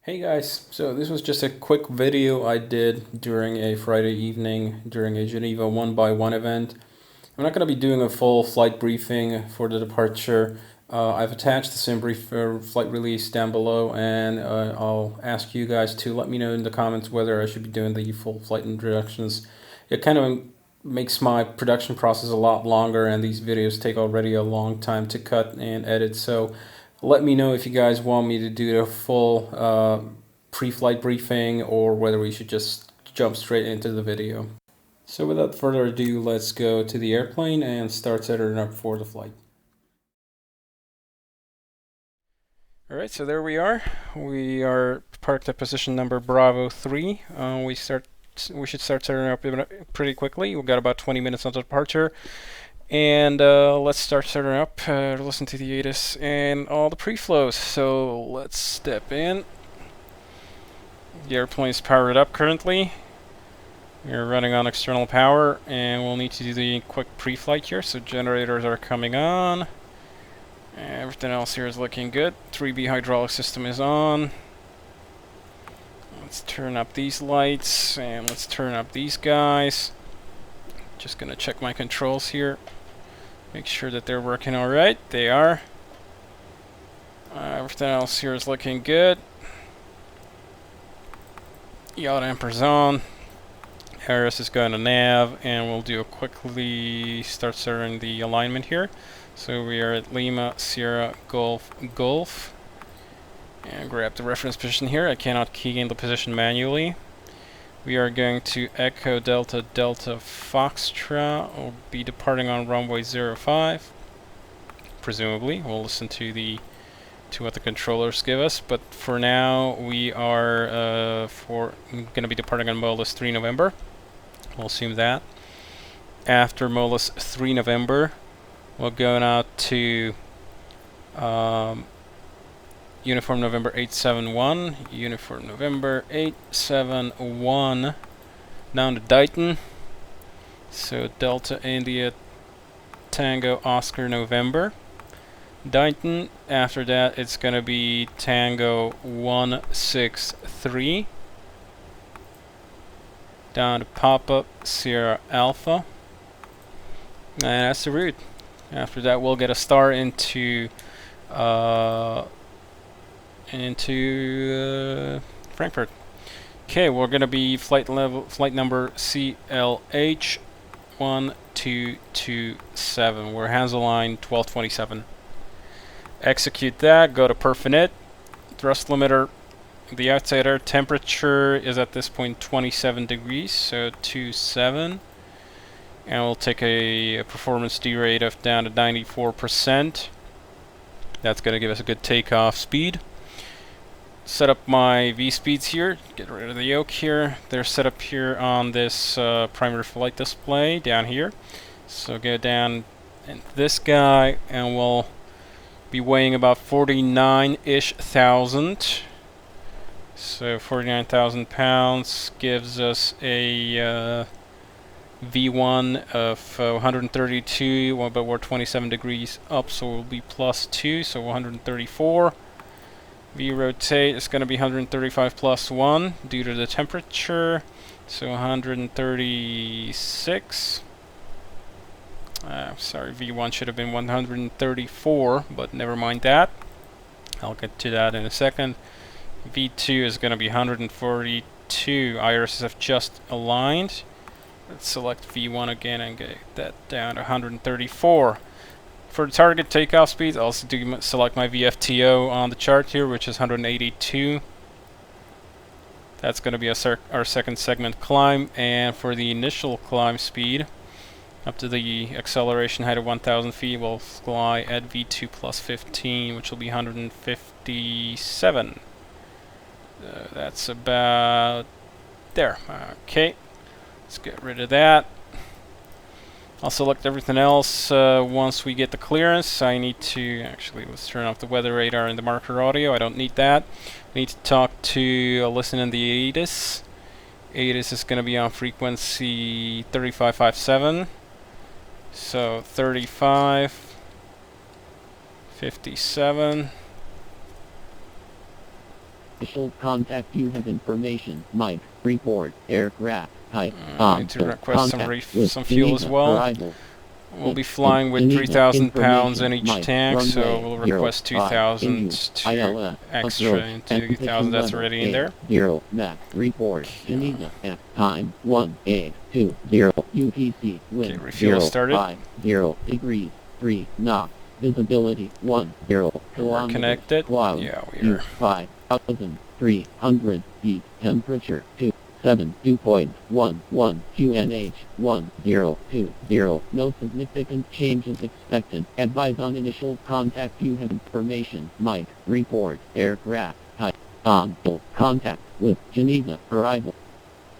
Hey guys, so this was just a quick video I did during a Friday evening during a Geneva 1x1 event. I'm not going to be doing a full flight briefing for the departure. I've attached the sim brief flight release down below, and I'll ask you guys to let me know in the comments whether I should be doing the full flight introductions. It kind of makes my production process a lot longer, and these videos take already a long time to cut and edit, so let me know if you guys want me to do the full pre-flight briefing or whether we should just jump straight into the video. So without further ado, let's go to the airplane and start setting up for the flight. Alright, so there we are. We are parked at position number Bravo 3. We should start setting up pretty quickly. We've got about 20 minutes until departure. And let's start setting up, listen to the ATIS and all the pre-flows. So let's step in. The airplane is powered up currently. We're running on external power, and we'll need to do the quick pre-flight here. So generators are coming on. Everything else here is looking good. 3B hydraulic system is on. Let's turn up these lights, and let's turn up these guys. Just gonna check my controls here. Make sure that they're working alright. They are. Everything else here is looking good. Yacht amper's on. RS is going to nav, and we'll do a quickly start setting the alignment here. So we are at Lima, Sierra, Golf, Golf. And grab the reference position here. I cannot key in the position manually. We are going to Echo Delta Delta Foxtrot. We'll be departing on runway 05. Presumably, we'll listen to what the controllers give us. But for now, we are going to be departing on MOLAS 3 November. We'll assume that. After MOLAS 3 November, we'll go out to Uniform November 871, Uniform November 871, down to Dighton. So Delta India Tango Oscar November. Dighton, after that it's going to be Tango 163. Down to Papa Sierra Alpha. And that's the route. After that we'll get a star into Frankfurt. Okay, we're gonna be flight number CLH 1227. We're Hansel line 1227. Execute that. Go to perf init. Thrust limiter. The outside air temperature is at this point 27 degrees, so 27. And we'll take a performance derate of down to 94%. That's gonna give us a good takeoff speed. Set up my V-speeds here, get rid of the yoke here. They're set up here on this primary flight display down here. So go down in this guy, and we'll be weighing about 49-ish thousand. So 49,000 pounds gives us a V1 of 132, but we're 27 degrees up, so we'll be +2, so 134. V rotate is going to be 135 plus 1 due to the temperature, so 136. Sorry, V1 should have been 134, but never mind that. I'll get to that in a second. V2 is going to be 142. Irises have just aligned. Let's select V1 again and get that down to 134. For the target takeoff speeds, I'll also select my VFTO on the chart here, which is 182. That's going to be our second segment climb, and for the initial climb speed, up to the acceleration height of 1,000 feet, we'll fly at V2 plus 15, which will be 157. That's about there. Okay, let's get rid of that. I'll select everything else once we get the clearance. I need to, actually, let's turn off the weather radar and the marker audio. I don't need that. I need to talk to, listen in the ATIS. ATIS is going to be on frequency 3557. So 35, 57. Initial contact, you have information. Mike, report, aircraft, type, need to request some fuel as well. Arrival. We'll be flying with 3,000 pounds in each tank, so we'll request 2,000 to extra into the 2,000 that's already in there. Map, report, Geneva, at time 1820, UTC, wind, Okay, refuel started. 0 degrees, 3 knots, visibility, 10 We're kilometers, connected. cloud, Yeah, we are. 5,300 feet, temperature, 2.11 QNH 1020. No significant changes expected. Advise on initial contact. You have information. Mike, report, aircraft, type, contact with Geneva, arrival.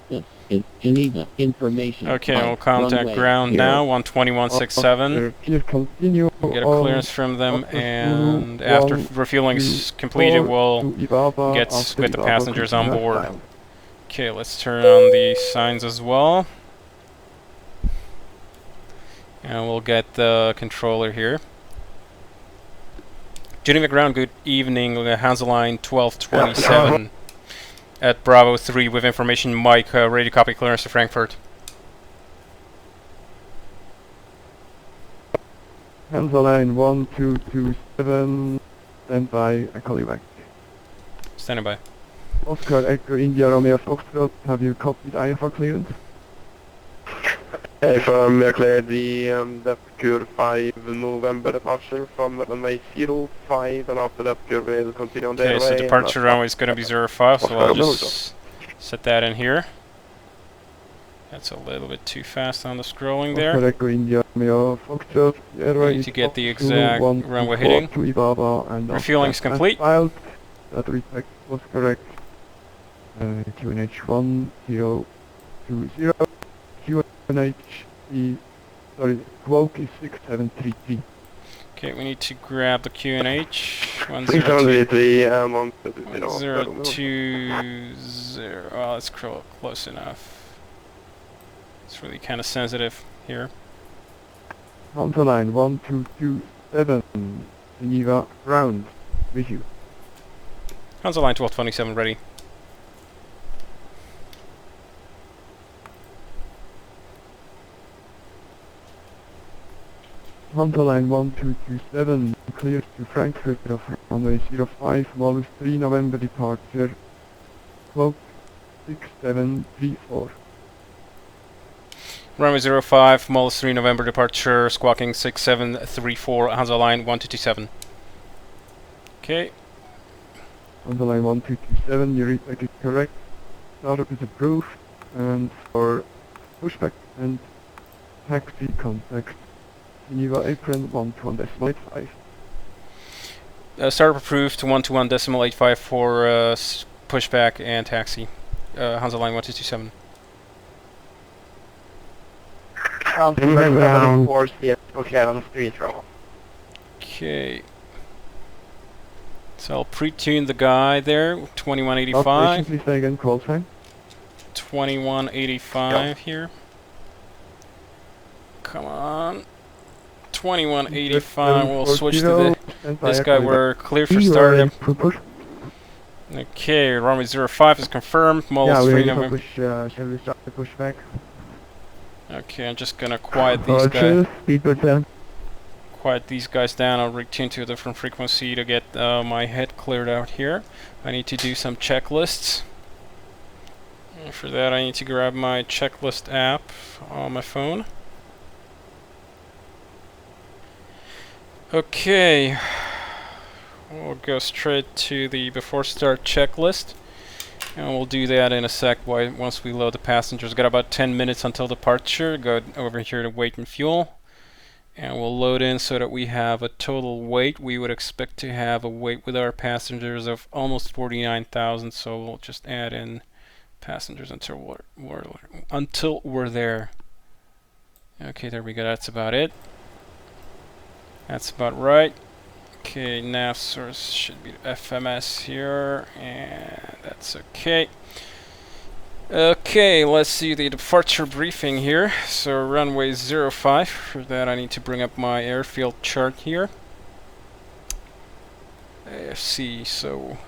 This is Geneva information. Okay, Mike, we'll contact runway, ground 0. now, 121.67. Please continue. We'll get a clearance from them, and after refueling is completed, we'll get with the passengers on board. Okay, let's turn on the signs as well. And we'll get the controller here. Geneva ground, good evening. Hansa line 1227 at Bravo 3 with information. Mike, ready to copy clearance to Frankfurt. Hansa line 1227. Stand by. I call you back. Standing by. Oscar Echo India Romeo Foxtrot. Have you copied IFR clearance? From cleared the Depcure 5 November departure from runway 05, and after Depcure we'll continue on the Okay, so way. departure runway is going to be 05, so I'll just set that in here. That's a little bit too fast on the scrolling there. Oscar Echo India Romeo Foxtrot. Need to get the exact runway heading. Refueling is complete. That respect was correct. QNH 1020. QNH, sorry, quote is 6733. Okay, we need to grab the QNH. 673, 1020. Oh, that's close enough. It's really kind of sensitive here. Hansa line 1227, Geneva ground, with you. Hansa line 1227 ready. Hansa line 1227, clears to Frankfurt of runway 05, Molus 3 November departure, quote 6734. Runway 05, Molus 3 November departure, squawking 6734, Hansa line 1227. Okay. Hansa line 1227, your read is correct. Startup is approved, and for pushback and taxi contact. Geneva apron 121.85. Startup approved to 121.85 for pushback and taxi. Hansa line 1227. Okay. So I'll pre-tune the guy there. 2185. Please say again, call sign. 2185 here. Come on. 2185. We'll switch to this guy. We're clear for startup. Okay, runway 05 is confirmed. Molus 3 November. Shall we start the pushback? Okay, I'm just gonna quiet these guys. Quiet these guys down. I'll retune to a different frequency to get my head cleared out here. I need to do some checklists. And for that, I need to grab my checklist app on my phone. Okay, we'll go straight to the before start checklist, and we'll do that in a sec once we load the passengers. Got about 10 minutes until departure. Go over here to weight and fuel, and we'll load in so that we have a total weight. We would expect to have a weight with our passengers of almost 49,000, so we'll just add in passengers until we're there. Okay, there we go. That's about it. That's about right. Okay, nav source should be FMS here, and that's okay. Okay, let's see the departure briefing here. So runway 05. For that, I need to bring up my airfield chart here. AFC. So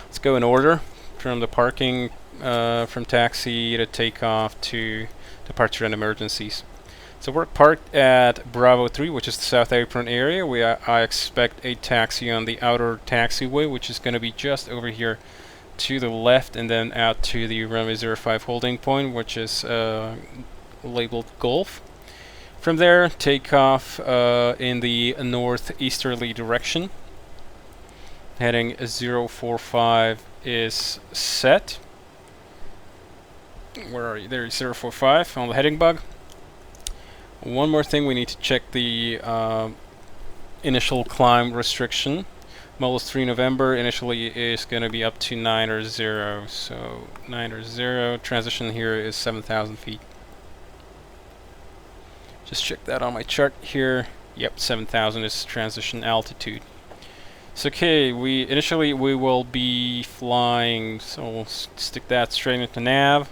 Let's go in order from the parking, from taxi to takeoff to departure and emergencies. So we're parked at Bravo 3, which is the South Apron area. I expect a taxi on the outer taxiway, which is going to be just over here to the left, and then out to the runway 05 holding point, which is labeled Golf. From there, take off in the northeasterly direction. Heading 045 is set. Where are you? There, 045 on the heading bug. One more thing, we need to check the initial climb restriction. Models 3 November initially is going to be up to 9 or 0. So 9 or 0. Transition here is 7,000 feet. Just check that on my chart here. Yep, 7,000 is transition altitude. So okay, initially we will be flying, so we'll stick that straight into nav.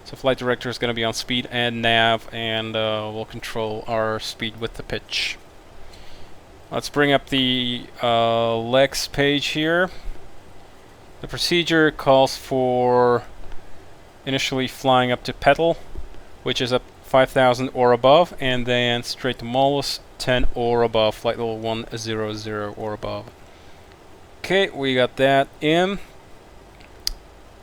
So flight director is going to be on speed and nav, and we'll control our speed with the pitch. Let's bring up the legs page here. The procedure calls for initially flying up to Petal, which is up 5,000 or above, and then straight to Molus 10 or above, flight level 100 or above. Okay, we got that in.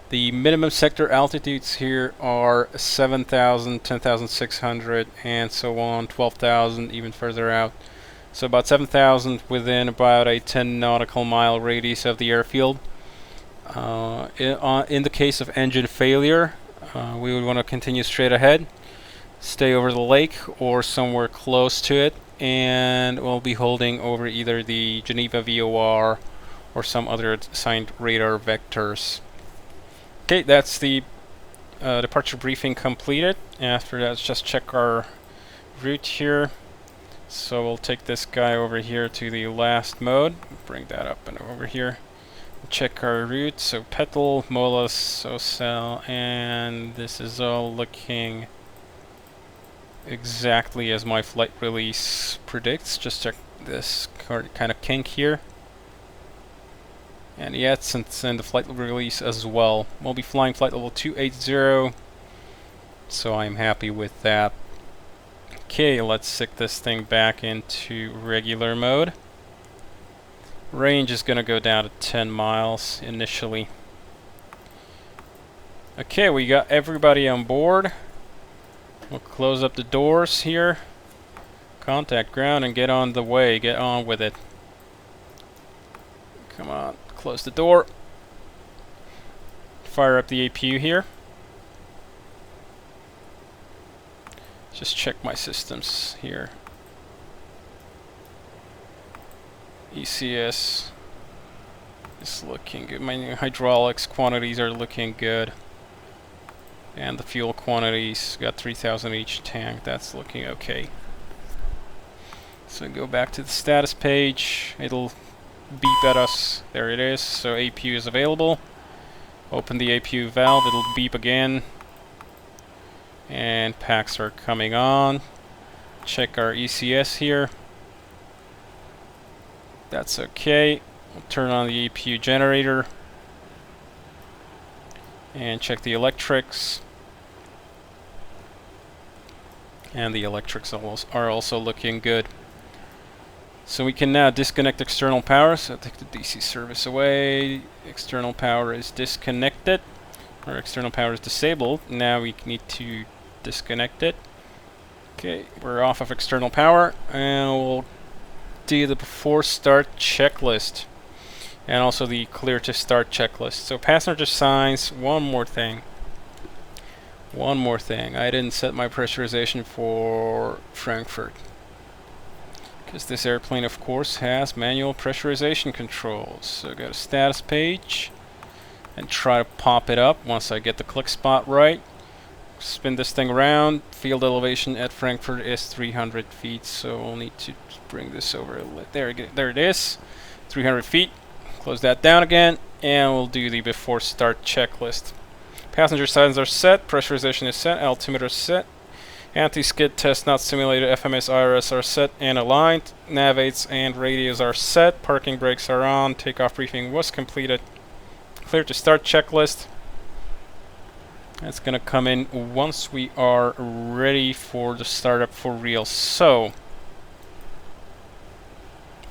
The minimum sector altitudes here are 7,000, 10,600, and so on, 12,000, even further out. So about 7,000 within about a 10 nautical mile radius of the airfield. In the case of engine failure, we would want to continue straight ahead, stay over the lake or somewhere close to it, and we'll be holding over either the Geneva VOR or some other assigned radar vectors. Okay, that's the departure briefing completed. After that, let's just check our route here. So we'll take this guy over here to the last mode. Bring that up and over here. Check our route. So Petal, Molus, Socel, and this is all looking exactly as my flight release predicts. Just check this kind of kink here. And yeah, it's in the flight release as well. We'll be flying flight level 280, so I'm happy with that. Okay, let's stick this thing back into regular mode. Range is going to go down to 10 miles initially. Okay, we got everybody on board. We'll close up the doors here. Contact ground and get on the way. Get on with it. Come on. Close the door. Fire up the APU here. Just check my systems here. ECS is looking good. My hydraulics quantities are looking good. And the fuel quantities, got 3,000 each tank. That's looking okay. So go back to the status page. It'll beep at us. There it is. So APU is available. Open the APU valve. It'll beep again. And packs are coming on. Check our ECS here. That's okay. We'll turn on the APU generator. And check the electrics. And the electrics are also looking good. So we can now disconnect external power. So take the DC service away. External power is disconnected. Or external power is disabled. Now we need to disconnect it. Okay, we're off of external power. And we'll do the before start checklist. And also the clear to start checklist. So passenger signs, one more thing. I didn't set my pressurization for Frankfurt. Because this airplane, of course, has manual pressurization controls. So go to status page and try to pop it up once I get the click spot right. Spin this thing around. Field elevation at Frankfurt is 300 feet. So we'll need to bring this over a little. There it is. 300 feet. Close that down again. And we'll do the before start checklist. Passenger signs are set. Pressurization is set. Altimeter is set. Anti-skid test not simulated, FMS IRS are set and aligned. Nav aids and radios are set. Parking brakes are on. Takeoff briefing was completed. clear to start checklist. That's gonna come in once we are ready for the startup for real. So,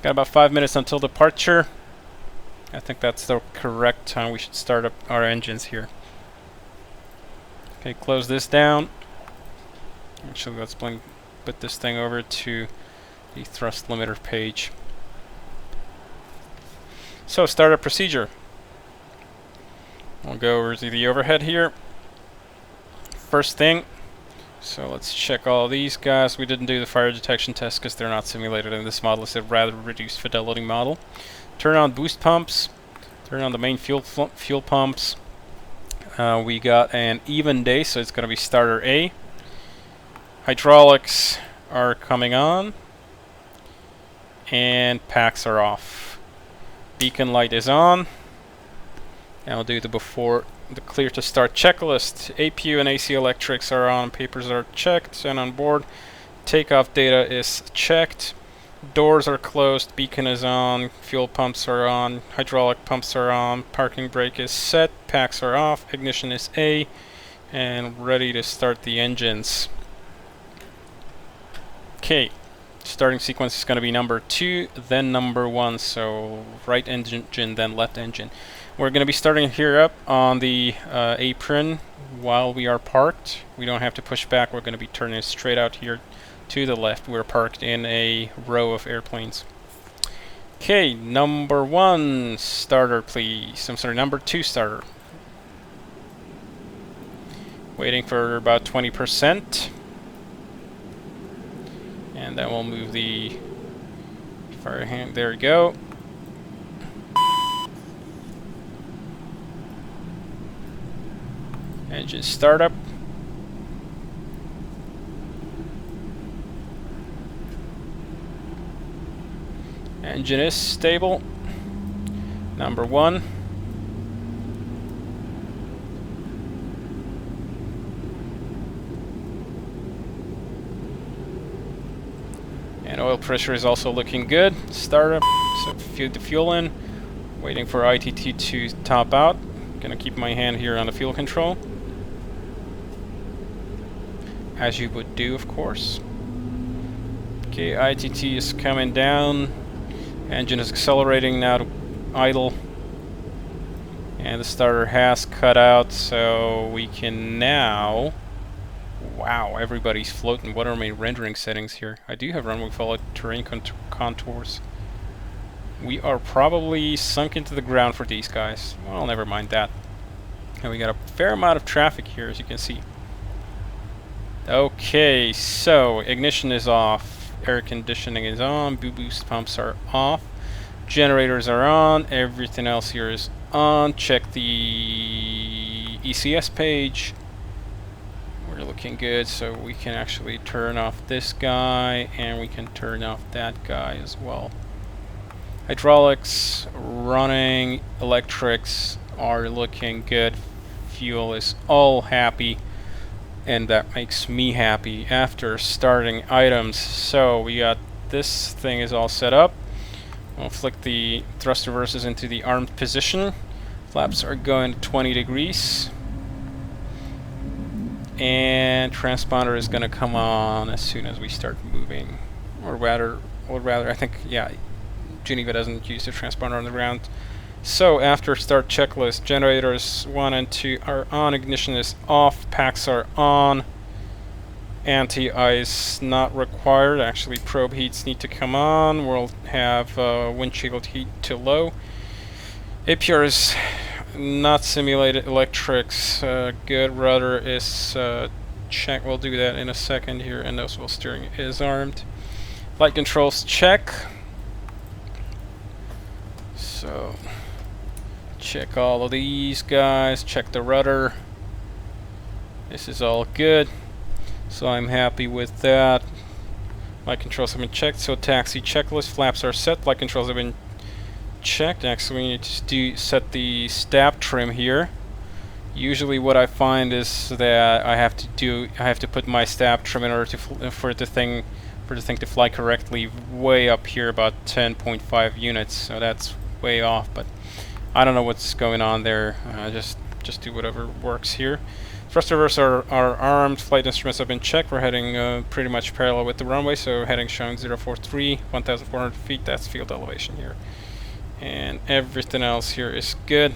got about 5 minutes until departure. I think that's the correct time we should start up our engines here. Okay, close this down. Actually, let's put this thing over to the thrust limiter page. So, startup procedure. We'll go over to the overhead here. First thing, so let's check all these guys. We didn't do the fire detection test because they're not simulated in this model. It's a rather reduced fidelity model. Turn on boost pumps. Turn on the main fuel pumps. We got an even day, so it's going to be starter A. Hydraulics are coming on. And packs are off. Beacon light is on. And I'll do the clear to start checklist. APU and AC electrics are on. Papers are checked and on board. Takeoff data is checked. Doors are closed, beacon is on, fuel pumps are on, hydraulic pumps are on, parking brake is set, packs are off, ignition is A, and ready to start the engines. Okay, starting sequence is going to be number 2, then number 1, so right engine, then left engine. We're going to be starting here up on the apron while we are parked. We don't have to push back, we're going to be turning straight out here to the left. We're parked in a row of airplanes. Okay, number 1 starter, please. I'm sorry, number 2 starter. Waiting for about 20%. And then we'll move the fire hand. There we go. Engine startup. Engine is stable. Number 1. And oil pressure is also looking good. Startup. So feed the fuel in. Waiting for ITT to top out. Gonna keep my hand here on the fuel control. As you would do, of course. Okay, ITT is coming down. Engine is accelerating now to idle. And the starter has cut out, so we can now... Wow, everybody's floating. What are my rendering settings here? I do have runway follow terrain contours. We are probably sunk into the ground for these guys. Well, never mind that. And we got a fair amount of traffic here, as you can see. Okay, so ignition is off. Air conditioning is on, boost pumps are off, generators are on, everything else here is on. Check the ECS page. We're looking good, so we can actually turn off this guy and we can turn off that guy as well. Hydraulics running, electrics are looking good, fuel is all happy. And that makes me happy after starting items. So we got this thing is all set up. We'll flick the thrust reverses into the armed position. Flaps are going to 20 degrees. And transponder is going to come on as soon as we start moving. Or rather, I think, yeah, Geneva doesn't use the transponder on the ground. So after start checklist, generators 1 and 2 are on, ignition is off, packs are on, anti-ice not required, actually probe heats need to come on, we'll have windshield heat to low. APR is not simulated, electrics good, rudder is check, we'll do that in a second here, and nose wheel steering is armed. Light controls check. So... check all of these guys, check the rudder. This is all good. So I'm happy with that. Light controls have been checked, so taxi checklist, flaps are set, light controls have been checked. Actually, we need to set the stab trim here. Usually what I find is that I have to put my stab trim in order to for the thing to fly correctly way up here, about 10.5 units. So that's way off, but I don't know what's going on there. Just do whatever works here. Thrust reversers are armed. Flight instruments have been checked. We're heading pretty much parallel with the runway, so heading showing 043, 1,400 feet. That's field elevation here. And everything else here is good.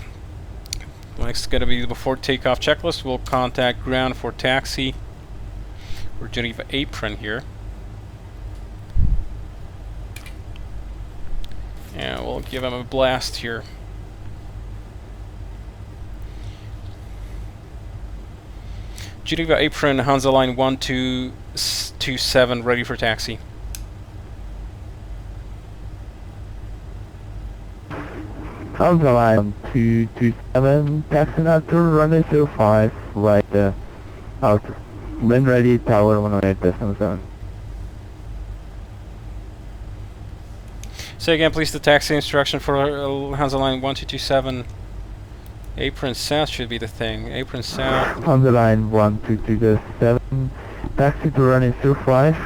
Next is going to be the before takeoff checklist. We'll contact ground for taxi. We're Geneva apron here. And we'll give him a blast here. Geneva apron, Hansa line 1227, ready for taxi. Hansa line 227, taxi out to runway 05, right out. When ready, tower 108.7. Say again, please, the taxi instruction for Hansa line 1227. Apron south should be the thing. Apron south. Hansa line 1227, taxi to runway 05,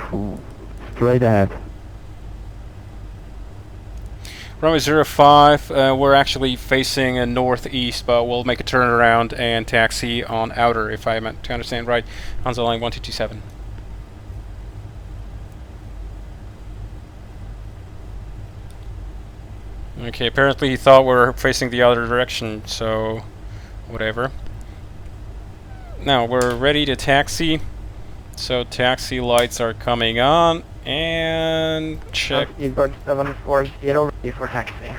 straight ahead. Runway 05, we're actually facing northeast, but we'll make a turnaround and taxi on outer, if I meant to understand right. Hansa line 1227. Okay, apparently he thought we were facing the other direction, so whatever. Now we're ready to taxi. So taxi lights are coming on, and check. Speedbird 740 ready for taxi.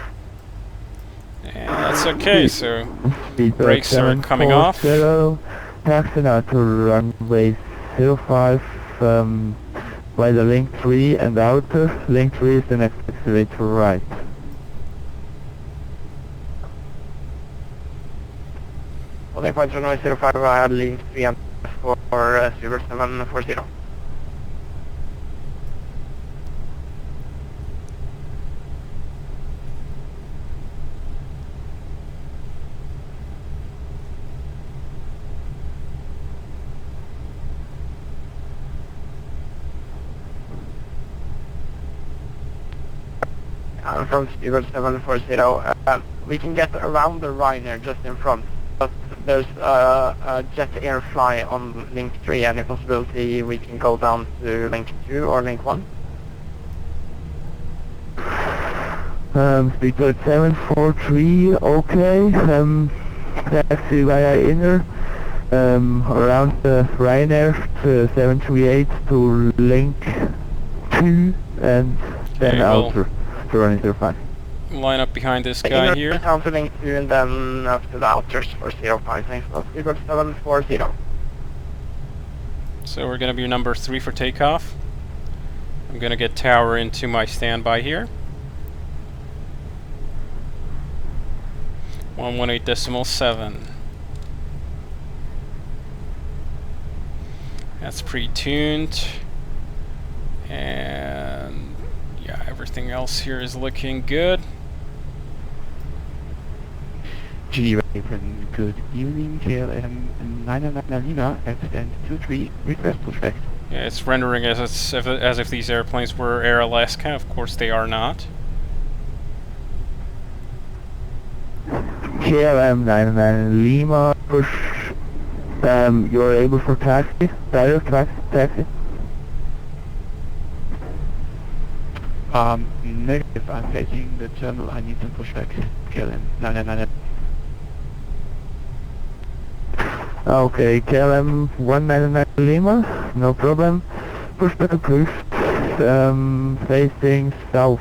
And that's okay, so Speedbird brakes are coming off. 740, taxi now to runway 05, by the link 3 and outer. Link 3 is the next accelerator right. Okay, point runway 05, I had link 3 and for Speedbird 740. From Speedbird 740, we can get around the Ryanair just in front, but there's a jet air fly on link 3, any possibility we can go down to link 2 or link 1? Speedbird 743, okay, taxi via inner, around the Ryanair to 738 to link 2 and then Okay, outer to running 05. Line up behind this guy here. Down to link 2 and then up to the outers for 05, thanks. Speedbird 740. So we're going to be number 3 for takeoff. I'm going to get tower into my standby here. 118.7. That's pre-tuned. And yeah, everything else here is looking good. Geneva apron, good evening, KLM 999 Lima, extend 23, request pushback. Yeah, it's rendering as if these airplanes were Air Alaska. Of course they are not. KLM 999 Lima, push, you're able for taxi, direct taxi. Negative, I'm facing the terminal, I need some pushback. KLM 999. Okay, KLM 199 Lima, no problem. Pushback approved, facing south.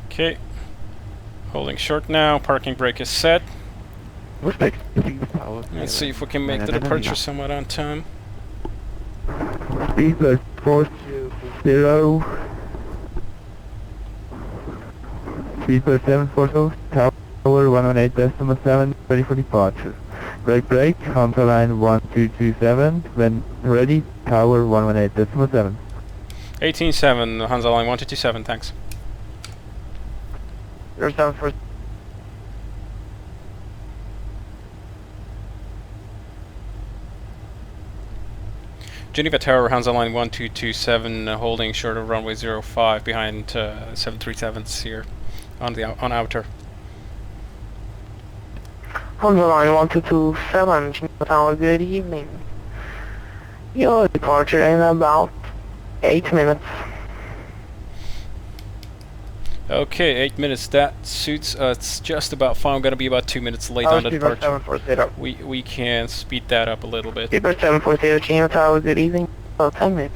Okay. Holding short now. Parking brake is set. Pushback, using the power. Let's see if we can make the departure somewhat on time. Speedbird 420. Speedbird 740, tower 118.7, ready for departure. Brake, Hansa line 1227, when ready, tower 118.7. 18.7, Hansa line 1227, thanks. 0740. Geneva Tower, Hansa line 1227, holding short of runway 05 behind 737s here on outer. On the line 1227, Geneva Tower, good evening. Your departure in about 8 minutes. Okay, 8 minutes. That suits us just about fine. I'm gonna be about 2 minutes late on the Speedbird departure. 740. We can speed that up a little bit. Speedbird 740, Geneva Tower, good evening. About 10 minutes.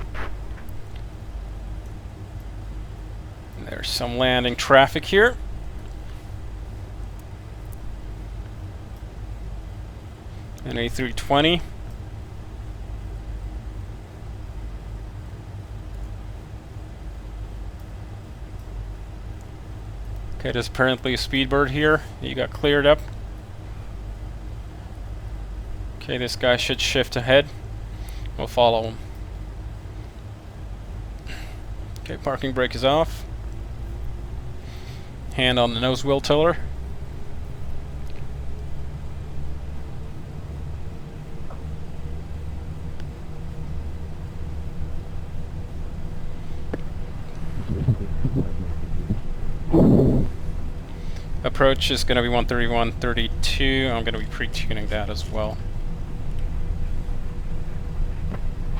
There's some landing traffic here. An A320. Okay, there's apparently a Speedbird here. You got cleared up. Okay, this guy should shift ahead. We'll follow him. Okay, parking brake is off. Hand on the nose wheel tiller. Approach is going to be 131.32. I'm going to be pre-tuning that as well.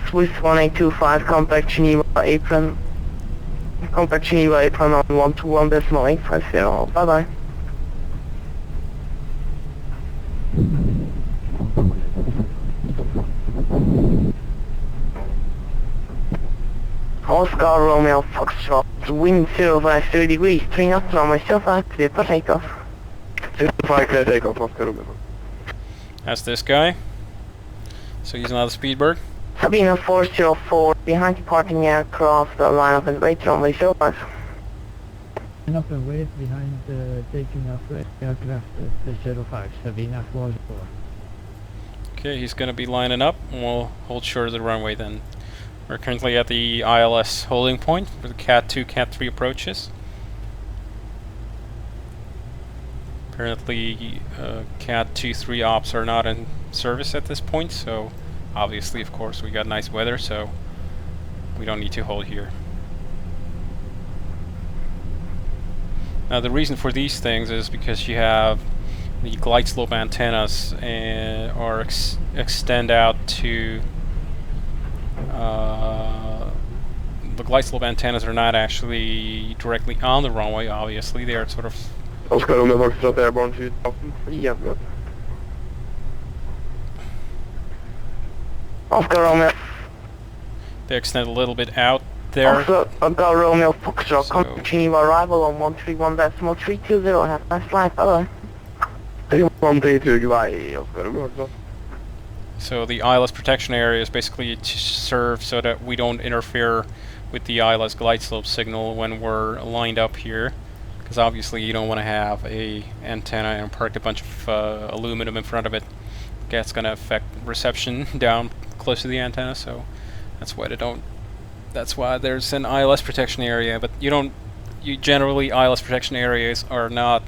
Swiss 1825, contact Geneva apron. Contact Geneva apron on 121.850. Bye bye. Oscar Romeo Foxtrot, wind 053 degrees, 3 knots, runway 05, clear for takeoff. 05, clear takeoff, Oscar Romeo. That's this guy. So he's not a Speedbird. Sabina 404, behind departing aircraft, line up and wait, runway 05. Line up and wait behind taking off aircraft 05, Sabina 404. Okay, he's going to be lining up, and we'll hold short of the runway then. We're currently at the ILS holding point for the Cat 2, Cat 3 approaches. Apparently, Cat 2-3 ops are not in service at this point, so obviously, of course, we got nice weather, so we don't need to hold here. Now, the reason for these things is because you have the glide slope antennas or extend out to the glide slope antennas are not actually directly on the runway, obviously. They are sort of... Oscar Romeo Foxtrot Airborne 2003, Oscar Romeo. They extend a little bit out there. Oscar Romeo Foxtrot, So- contact Geneva arrival on 131.320, have a nice flight, bye bye. 3132, goodbye, Oscar Romeo Foxtrot. So the ILS protection area is basically to serve so that we don't interfere with the ILS glide slope signal when we're lined up here, because obviously you don't want to have a antenna and park a bunch of aluminum in front of it. That's going to affect reception down close to the antenna, so that's why they don't. That's why there's an ILS protection area, but you generally ILS protection areas are not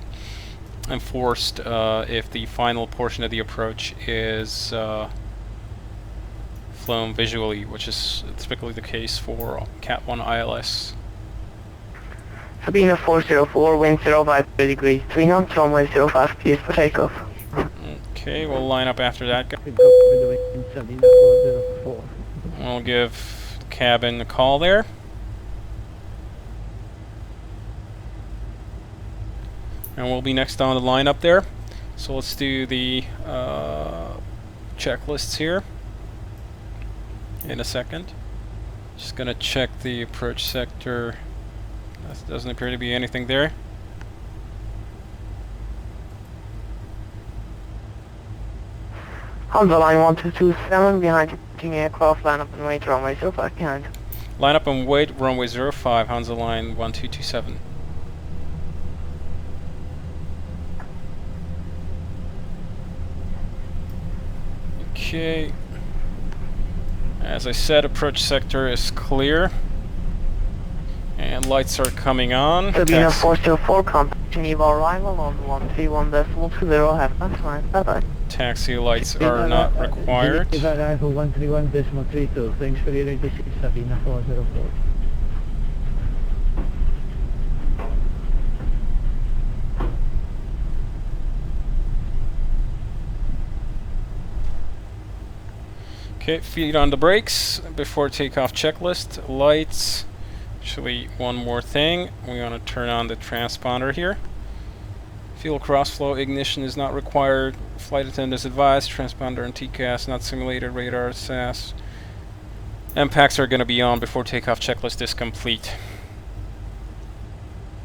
enforced if the final portion of the approach is flown visually, which is typically the case for Cat 1 ILS. Sabina 404, wind 053 degrees, 3 knots, runway 05, clear for takeoff. Okay, we'll line up after that. Sabina 404. We'll give the cabin a call there. And we'll be next on the line up there. So let's do the checklists here in a second. Just gonna check the approach sector. That doesn't appear to be anything there. On the line 1227, behind departing aircraft, line up and wait, runway 05 behind. Line up and wait, runway 05, Hansa line 1227. Okay. As I said, approach sector is clear. And lights are coming on. Sabina 404, contact Geneva arrival on 131.20, have a nice flight, bye bye. Taxi lights are not required. Arrival 131.32, thanks for your ATC, Sabina 404. Okay, feet on the brakes before takeoff checklist. Lights. Actually, one more thing. We want to turn on the transponder here. Fuel crossflow ignition is not required. Flight attendants advised. Transponder and TCAS not simulated. Radar, SAS. MPACs are going to be on before takeoff checklist is complete.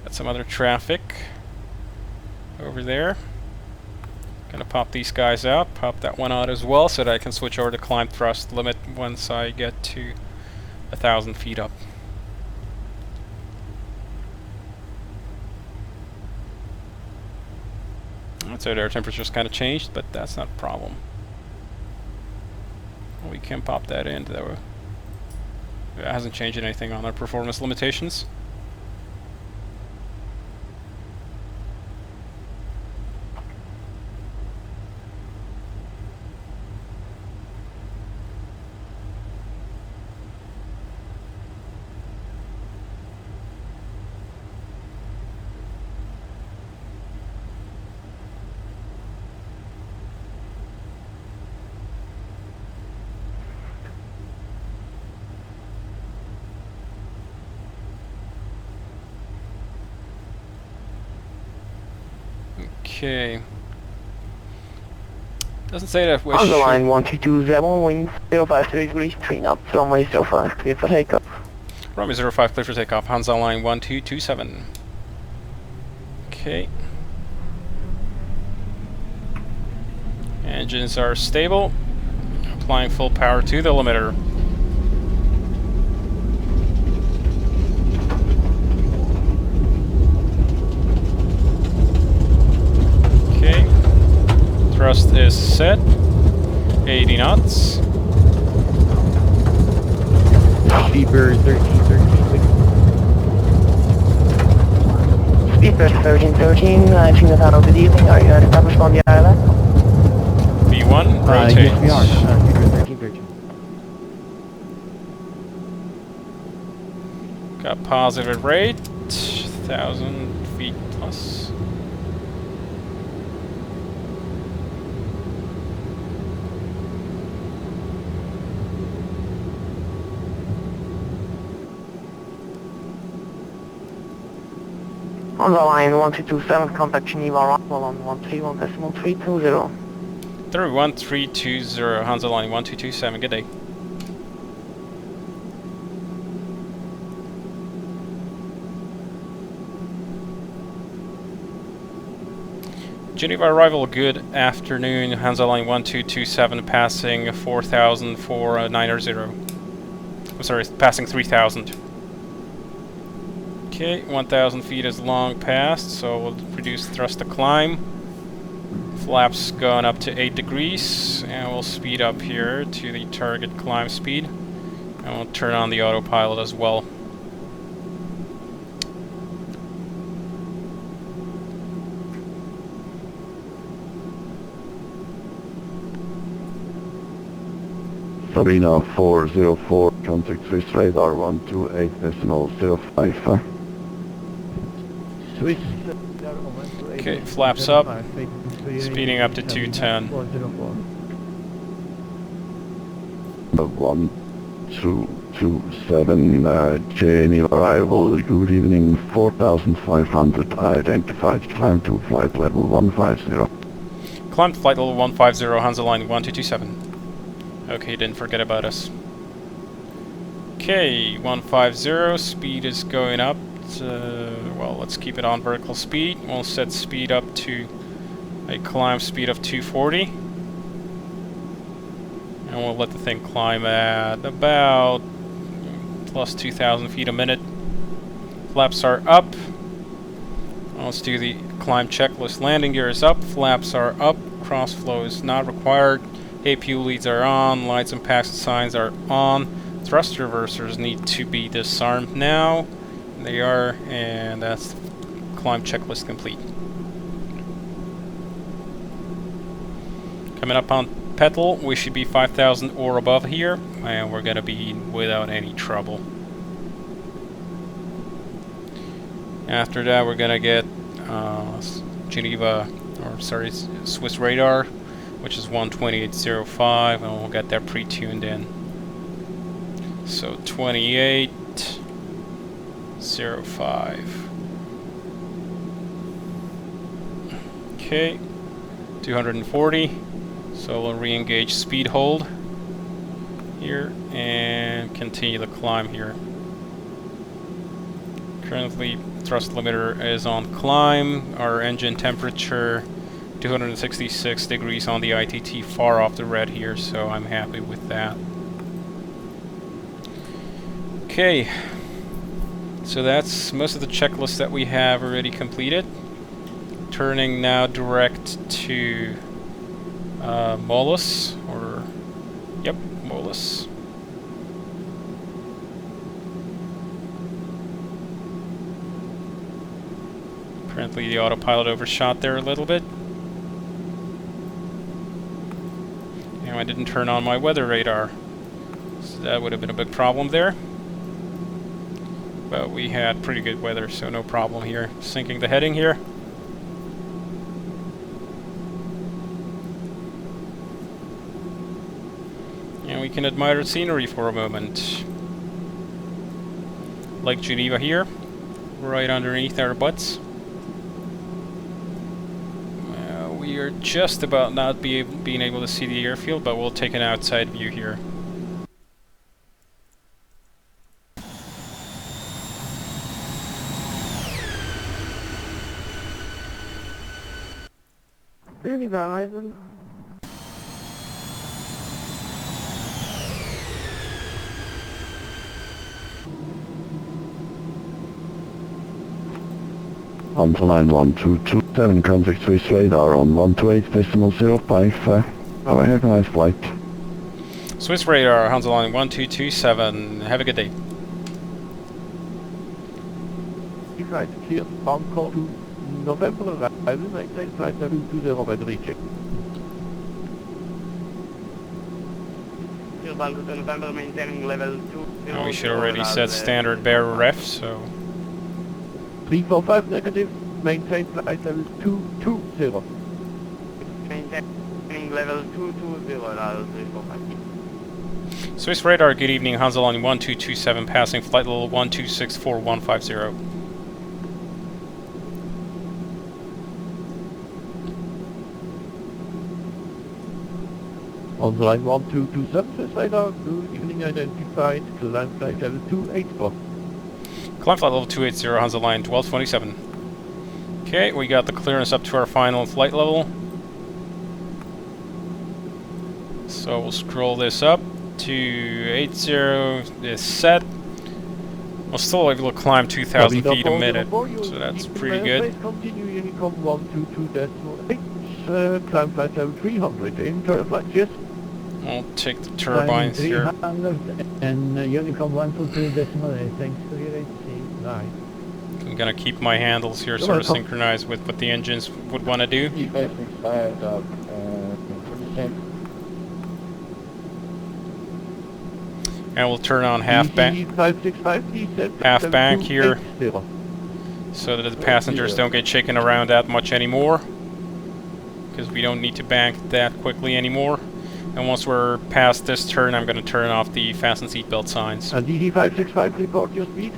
Got some other traffic over there. Gonna pop these guys out. Pop that one out as well so that I can switch over to climb thrust limit once I get to 1,000 feet up. So their temperature's kind of changed, but that's not a problem. We can pop that in, though. It hasn't changed anything on our performance limitations. Okay. Doesn't say that we're On the line 1227, wind 053 degrees, 3 knots, runway 05, clear for takeoff. Runway 05, clear for takeoff. Hansa line 1227. Okay. Engines are stable. Applying full power to the limiter. Thrust is set. 80 knots. Speedbird 1336. Speedbird 1313, Geneva, good evening. Are you established on the island? V1, rotate. Yes, we are. Speedbird 1313. Got positive rate. 1,000 feet plus. On the line 1227, contact Geneva arrival on 131.320. 1320, Hansa line 1227, good day. Geneva arrival, good afternoon, Hansa line 1227, passing 4,490. I'm sorry, passing 3,000. Okay, 1,000 feet is long past, so we'll reduce thrust to climb. Flaps going up to 8 degrees, and we'll speed up here to the target climb speed. And we'll turn on the autopilot as well. Sabina 404, contact Swiss radar 128.055. Swiss. Okay, flaps up, speeding up to 210. 1227, Geneva arrival, good evening, 4,500, identified, climb to flight level 150. Climb to flight level 150, Hansa line 1227. Okay, didn't forget about us. Okay, 150, speed is going up. Well, let's keep it on vertical speed. We'll set speed up to a climb speed of 240. And we'll let the thing climb at about plus 2,000 feet a minute. Flaps are up. Let's do the climb checklist. Landing gear is up, flaps are up, crossflow is not required. APU leads are on, lights and pass signs are on. Thrust reversers need to be disarmed now. They are, and that's climb checklist complete. Coming up on Petal, we should be 5,000 or above here, and we're gonna be without any trouble. After that, we're gonna get Geneva, or sorry, Swiss radar which is 128.05, and we'll get that pre-tuned in. So 28.05. Okay, 240. So we'll re-engage speed hold here and continue the climb here. Currently, thrust limiter is on climb. Our engine temperature 266 degrees on the ITT, far off the red here, so I'm happy with that. Okay, so that's most of the checklist that we have already completed. Turning now direct to Molus, or yep, Molus. Apparently the autopilot overshot there a little bit. And I didn't turn on my weather radar, so that would have been a big problem there. But we had pretty good weather, so no problem here. Syncing the heading here. And we can admire the scenery for a moment. Lake Geneva here, right underneath our butts. We are just about not being able to see the airfield, but we'll take an outside view here. On to line 1227, contact Swiss radar on 128.055. Have a nice flight. Swiss radar, Hansa line 1227. Have a good day. You guys clear Bangkok to November arrival, maintain flight level 20 by the recheck. November, maintaining level 20. We should already set standard bearer ref, so 345 negative, maintain flight level 220. Maintaining level 220, 345. Swiss radar, good evening, Hansa line 1227, passing flight level 1264150. On line 1227, Swiss radar, good evening, identified, climb flight level 284. Climb flight level 280, Hansa line 1227. Okay, we got the clearance up to our final flight level. So we'll scroll this up to 80 is set. We'll still able to climb 2,000 feet a minute, so that's pretty good. Continue Unicom 122.8, climb flight level 300, in turn flight, yes. I'll take the turbines here. And Unicom 122.8, thanks for your ATC. Bye. I'm gonna keep my handles here sort of synchronized with what the engines would want to do. And we'll turn on half bank here, so that the passengers don't get shaken around that much anymore, because we don't need to bank that quickly anymore. And once we're past this turn, I'm going to turn off the fasten seatbelt signs. And DD565, report your speed.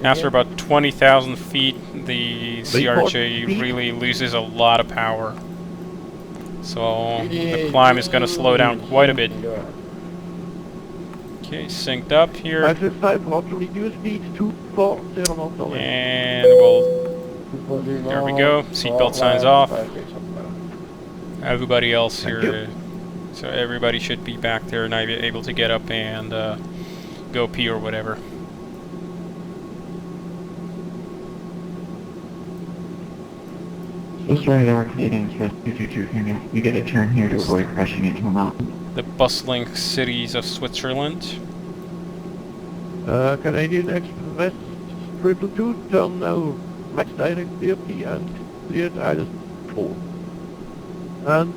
After about 20,000 feet, the CRJ really loses a lot of power. So the climb is going to slow down quite a bit. Okay, synced up here. 565, roger, reduce speed 240. And we'll... There we go. Seatbelt signs off. Everybody else here... So everybody should be back there and able to get up and go pee or whatever. This radar Canadian Express 222 here. You get a turn here to avoid crashing into a mountain. The bustling cities of Switzerland. Canadian Express 222, turn now max direct DRP and cleared Island 4. And,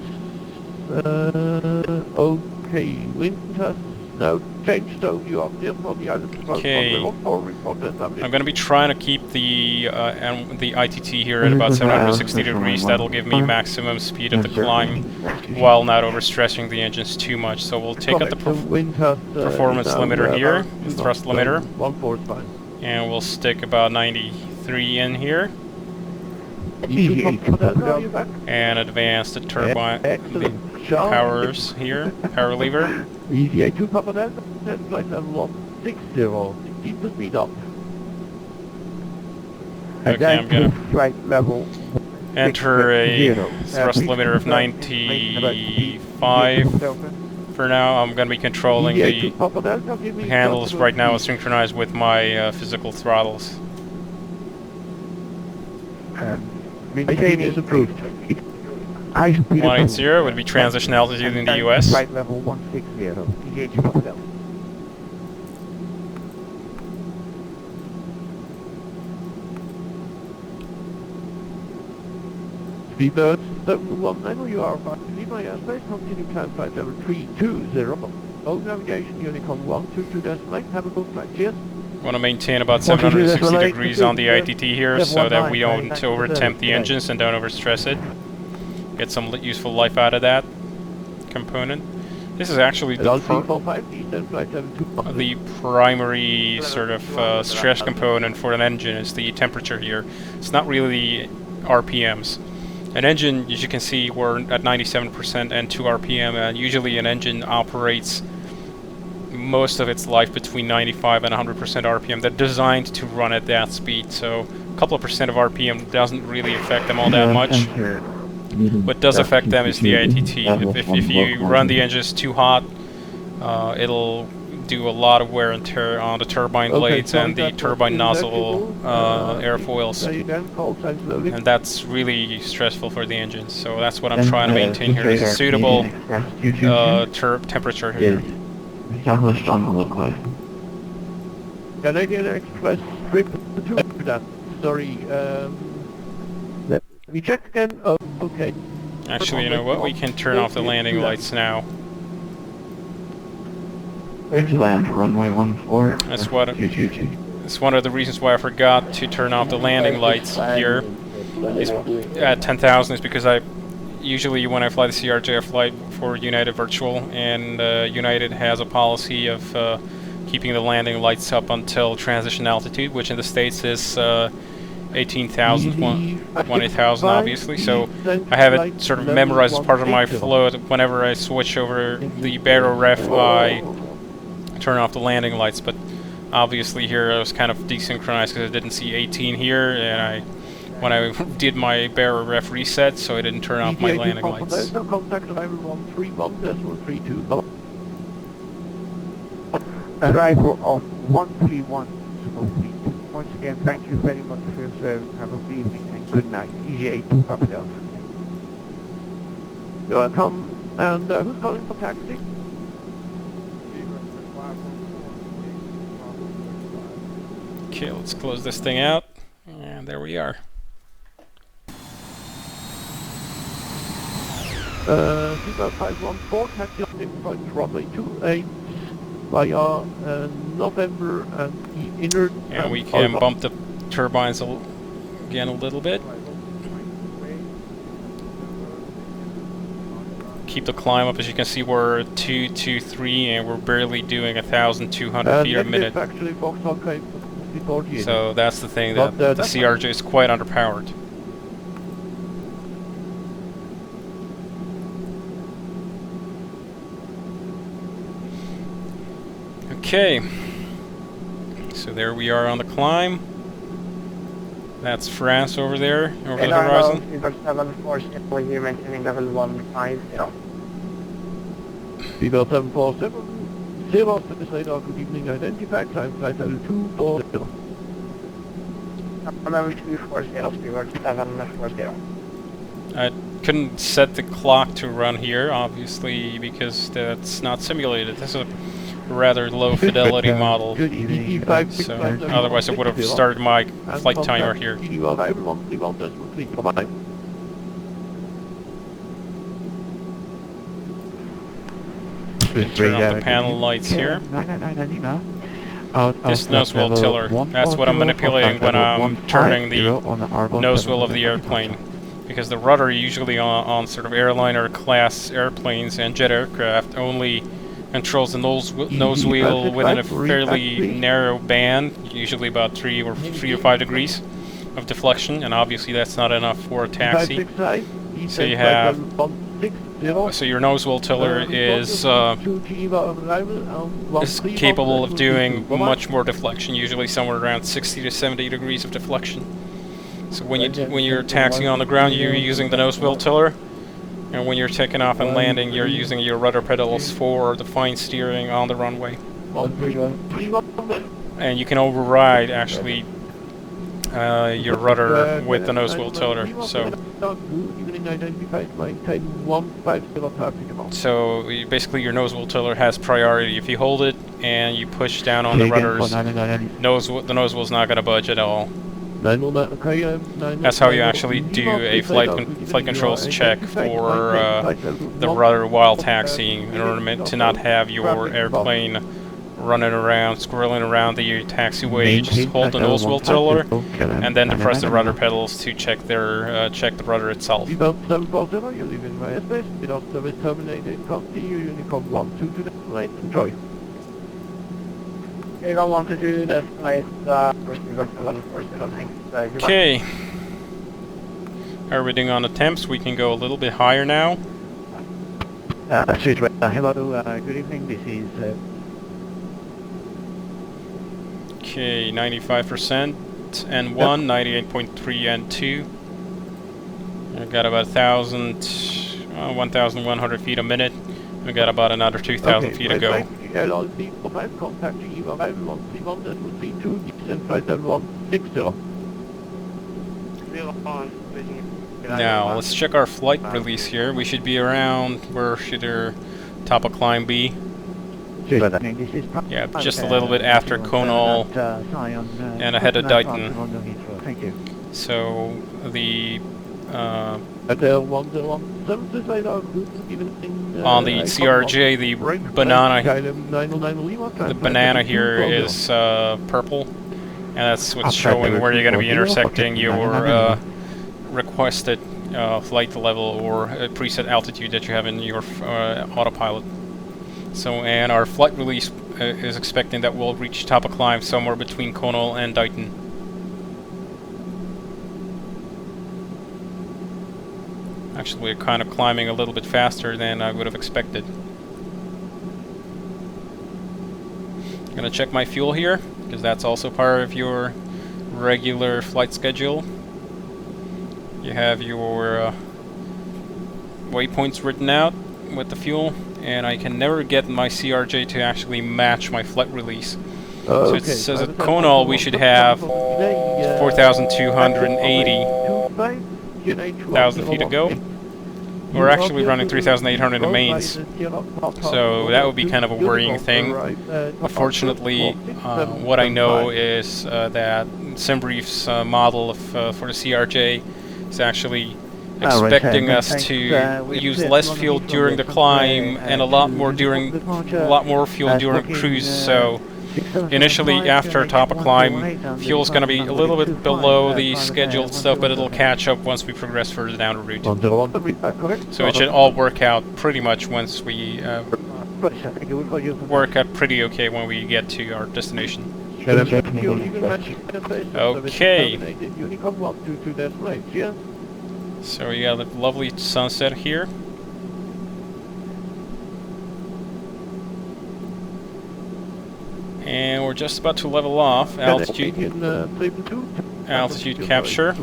okay, wind has No, change stone, you are still on the island. Okay. I'm gonna be trying to keep the ITT here at about 760 degrees. That'll give me maximum speed of the climb while not overstressing the engines too much. So we'll take out the performance limiter here, the thrust limiter, and we'll stick about 93 in here, and advance the turbine, the powers here, power lever. EVA 2 Papa Delta, flight level 160, keep the speed up. Okay, I'm gonna flight level enter a thrust limiter of 95 for now. I'm gonna be controlling the handles right now, synchronized with my physical throttles. Maintaining is approved. 180 would be transition altitude in the US. Flight level 160. EVA 2 Papa Delta. Speedbird 719, you are fine. Leave my airspace, continue climb flight level 320. Old navigation, Unicom 122 decimal, have a good flight, cheers. Want to maintain about 760 degrees on the ITT here so that we don't over-temp the engines and don't overstress it. Get some useful life out of that component. This is actually the primary sort of stress component for an engine, is the temperature here. It's not really RPMs. An engine, as you can see, we're at 97% and 2 RPM, and usually an engine operates most of its life between 95 and 100% RPM. They're designed to run at that speed, so a couple of percent of RPM doesn't really affect them all that much. What does affect them is the ITT. If you run the engines too hot, it'll do a lot of wear and tear on the turbine blades and the turbine nozzle airfoils, and that's really stressful for the engines. So that's what I'm trying to maintain here, is a suitable temperature here. Canadian Express trip to that. Sorry, let me check again. Oh, okay. Actually, you know what? We can turn off the landing lights now. Bridge land, runway 14. That's one of the reasons why I forgot to turn off the landing lights here at 10,000, is because usually when I fly the CRJ, I fly for United Virtual, and United has a policy of keeping the landing lights up until transition altitude, which in the States is 18,000, 20,000 obviously, so I have it sort of memorized as part of my flow. Whenever I switch over the barrel ref, I turn off the landing lights, but obviously here I was kind of desynchronized because I didn't see 18 here, and when I did my barrel ref reset, so I didn't turn off my landing lights. Arrival of 131. Once again, thank you very much for your service. Have a good evening and good night. EVA 2 Papa Delta. You're welcome. And who's calling for taxi? Okay, let's close this thing out, and there we are. Seatbelt 514, taxi on point runway 28 via November and the inner... And we can bump the turbines again a little bit. Keep the climb up. As you can see, we're 223 and we're barely doing 1,200 feet a minute. So that's the thing, that the CRJ is quite underpowered. Okay, so there we are on the climb. That's France over there, over the horizon. We're maintaining level 150. Seatbelt 747, 0 to this radar, good evening, identify, climb flight level 240. Level 240, Speedbird 740. I couldn't set the clock to run here, obviously, because that's not simulated. This is a rather low fidelity model, so otherwise I would have started my flight timer here. Turn on the panel lights here. This nose wheel tiller, that's what I'm manipulating when I'm turning the nose wheel of the airplane. Because the rudder usually on sort of airliner class airplanes and jet aircraft only controls the nose wheel within a fairly narrow band, usually about 3 or 5 degrees of deflection, and obviously that's not enough for a taxi. So you have, so your nose wheel tiller is capable of doing much more deflection, usually somewhere around 60 to 70 degrees of deflection. So when you're taxiing on the ground, you're using the nose wheel tiller, and when you're taking off and landing, you're using your rudder pedals for the fine steering on the runway. And you can override actually your rudder with the nose wheel tiller. So basically your nose wheel tiller has priority. If you hold it and you push down on the rudders, the nose wheel is not going to budge at all. That's how you actually do a flight controls check for the rudder while taxiing, in order to not have your airplane running around, squirreling around the taxiway. You just hold the nose wheel tiller and then press the rudder pedals to check check the rudder itself. You don't want to do this place, okay. Everything on the temps, we can go a little bit higher now. Hello, good evening, this is... Okay, 95% N1, 98.3 N2. I've got about 1,100 feet a minute. We've got about another 2,000 feet to go. Now, let's check our flight release here. We should be around, where should our top of climb be? Yeah, just a little bit after Conal and ahead of Dighton. So, the on the CRJ, the banana here is purple, and that's what's showing where you're going to be intersecting your requested flight level or preset altitude that you have in your autopilot. So, and our flight release is expecting that we'll reach top of climb somewhere between Conal and Dighton. Actually, we're kind of climbing a little bit faster than I would have expected. I'm gonna check my fuel here, because that's also part of your regular flight schedule. You have your waypoints written out with the fuel, and I can never get my CRJ to actually match my flight release. So it says at Conal we should have 4,280,000 feet to go. We're actually running 3,800 in mains, so that would be kind of a worrying thing. Unfortunately, what I know is that SimBrief's model for the CRJ is actually expecting us to use less fuel during the climb and a lot more fuel during cruise. So initially, after top of climb, fuel's going to be a little bit below the scheduled stuff, but it'll catch up once we progress further down the route. So it should all work out pretty much once we work out pretty okay when we get to our destination. Okay. So you got a lovely sunset here. And we're just about to level off. Altitude capture.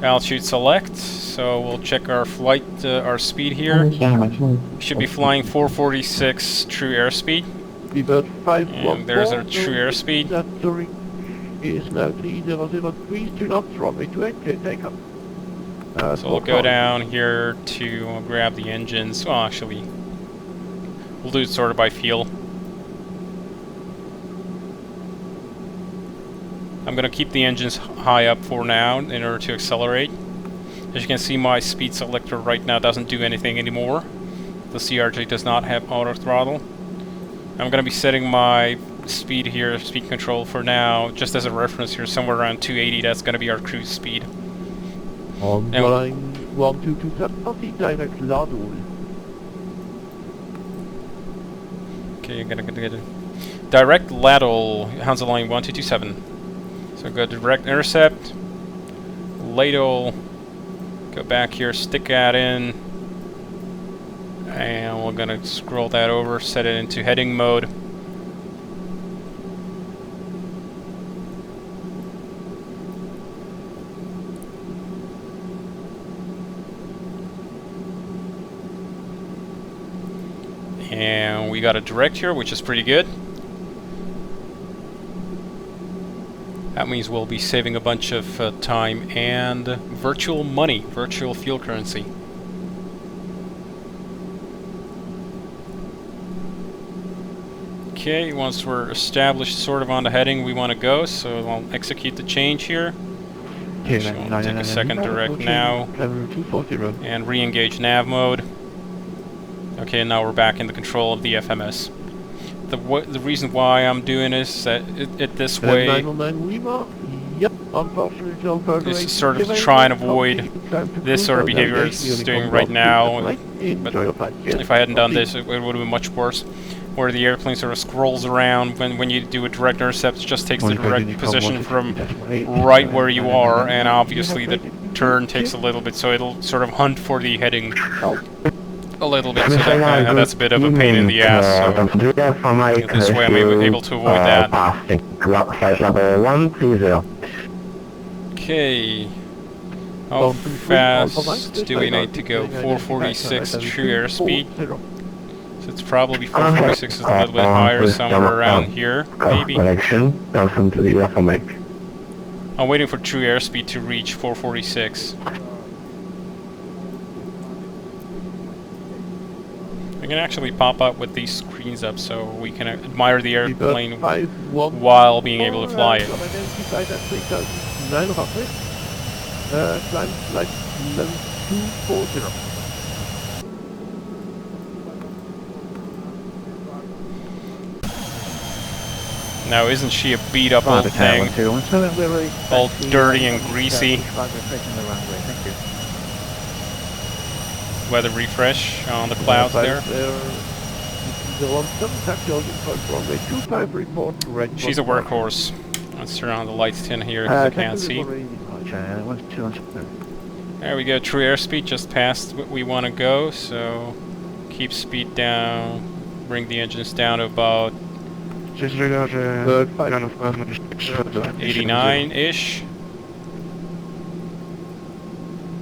Altitude select. So we'll check our flight, our speed here. We should be flying 446 true airspeed. And there's our true airspeed. So we'll go down here to grab the engines. Well, actually, we'll do it sort of by feel. I'm going to keep the engines high up for now in order to accelerate. As you can see, my speed selector right now doesn't do anything anymore. The CRJ does not have auto throttle. I'm going to be setting my speed here, speed control for now, just as a reference here, somewhere around 280. That's going to be our cruise speed. On the line 1227, direct Ladol. Okay, you're going to get it. Direct Ladol, Hansa line 1227. So go direct intercept, ladle, go back here, stick that in, and we're gonna scroll that over, set it into heading mode. And we got a direct here, which is pretty good. That means we'll be saving a bunch of time and virtual money, virtual fuel currency. Okay, once we're established sort of on the heading we want to go, so I'll execute the change here. So I'll take a second direct now and re-engage nav mode. Okay, now we're back in the control of the FMS. The reason why I'm doing this is that it this way is sort of to try and avoid this sort of behavior it's doing right now. But if I hadn't done this, it would have been much worse. Where the airplane sort of scrolls around when you do a direct intercept, it just takes the direct position from right where you are, and obviously the turn takes a little bit, so it'll sort of hunt for the heading a little bit, so that's a bit of a pain in the ass, so this way I'm able to avoid that. Okay, how fast do we need to go? 446 true airspeed, so it's probably 446 is a little bit higher, somewhere around here, maybe. I'm waiting for true airspeed to reach 446. We can actually pop up with these screens up so we can admire the airplane while being able to fly it. Now isn't she a beat up old thing? All dirty and greasy. Weather refresh on the clouds there. She's a workhorse. Let's turn on the lights in here because I can't see. There we go, true airspeed just past what we want to go, so keep speed down, bring the engines down to about 89-ish.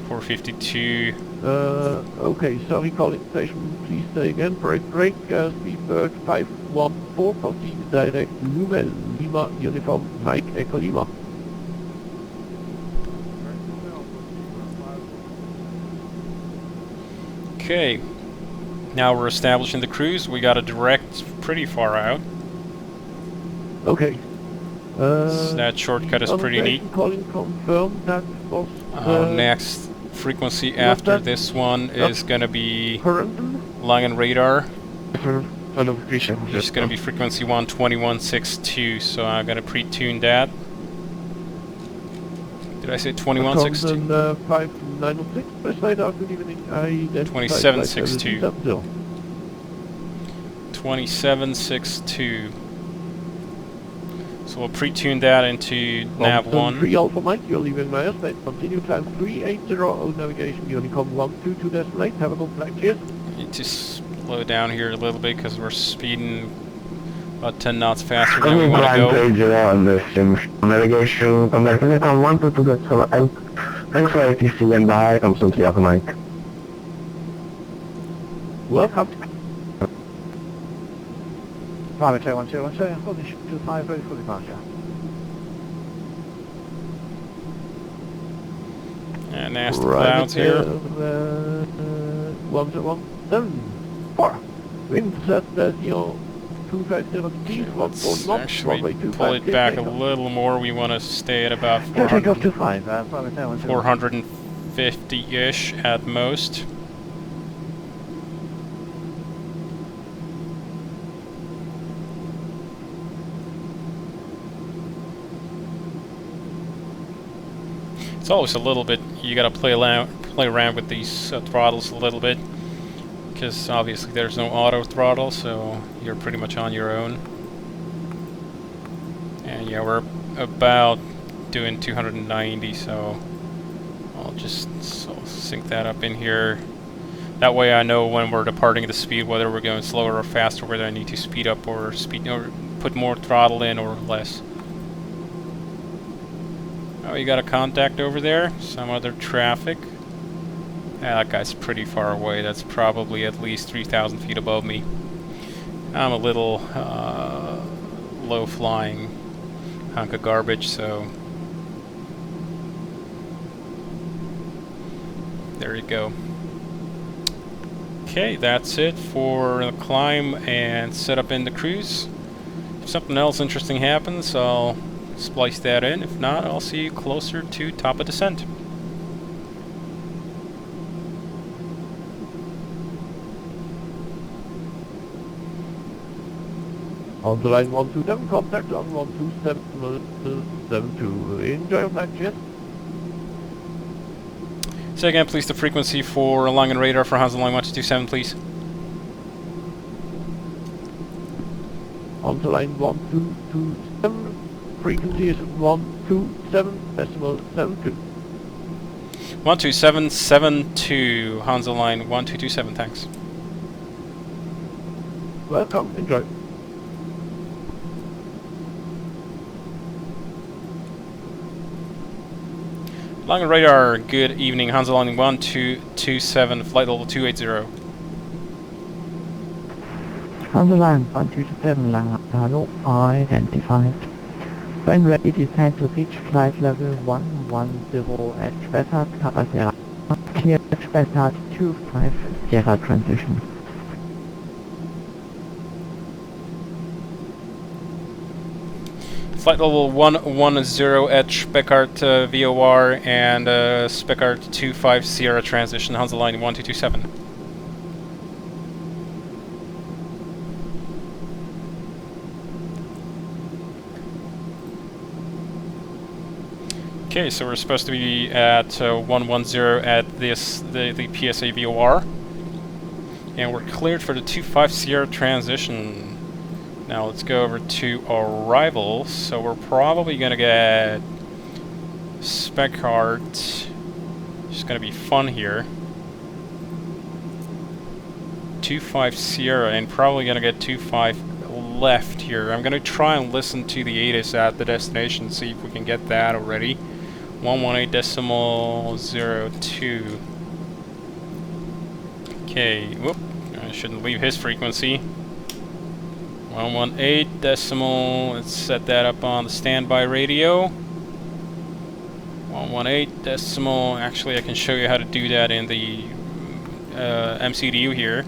452. Okay, sorry, calling station, please say again. Break, speed bird 514, proceed direct Lumen, Lima, Uniform, Mike, Echo Lima. Okay, now we're establishing the cruise. We got a direct pretty far out. Okay. So that shortcut is pretty neat. Calling confirm that was next frequency after this one is going to be Langen radar. It's going to be frequency 12162, so I'm going to pre-tune that. Did I say 2162? 2762. 2762. So we'll pre-tune that into nav 1. 3 Alpha Mike, you're leaving my airspace. Continue climb 380 navigation, Unicom 122.8. Have a good flight, cheers. Need to slow down here a little bit because we're speeding about 10 knots faster than we want to go. Navigation, Unicom 122.8. Thanks for ATC and bye. I'm simply Alpha Mike. Welcome. Private 212, condition 25, ready for departure. And nasty clouds here. 117.4. Wind set as your 250 Let's actually pull it back a little more. We want to stay at about 450-ish at most. It's always a little bit, you gotta play around with these throttles a little bit, because obviously there's no auto throttle, so you're pretty much on your own. And yeah, we're about doing 290, so I'll just sync that up in here. That way I know when we're departing the speed, whether we're going slower or faster, whether I need to speed up or put more throttle in or less. Oh, you got a contact over there? Some other traffic? Yeah, that guy's pretty far away. That's probably at least 3,000 feet above me. I'm a little low-flying hunk of garbage, so there you go. Okay, that's it for the climb and setup in the cruise. If something else interesting happens, I'll splice that in. If not, I'll see you closer to top of descent. On the line 127, contact on 12772. Enjoy your flight, yes? Say again, please, the frequency for long and radar for Hansa line 1227, please. On the line 1227, frequency is 127.72. 12772, Hansa line 1227, thanks. Welcome, enjoy. Long and radar, good evening, Hansa line 1227, flight level 280. On the line 127, Lalo identified. When ready, descend to reach flight level 110 at Spessart, Papa Sierra. Clear Spessart 25 Sierra transition. Flight level 110 at Speckart VOR and Speckart 25 Sierra transition, Hansa line 1227. Okay, so we're supposed to be at 110 at the PSA VOR, and we're cleared for the 25 Sierra transition. Now let's go over to arrival. So we're probably gonna get Speckart. It's gonna be fun here. 25 Sierra, and probably gonna get 25 left here. I'm gonna try and listen to the ATIS at the destination, see if we can get that already. 118.02. Okay, whoop, I shouldn't leave his frequency. 118 decimal, let's set that up on the standby radio. 118 decimal, actually I can show you how to do that in the MCDU here,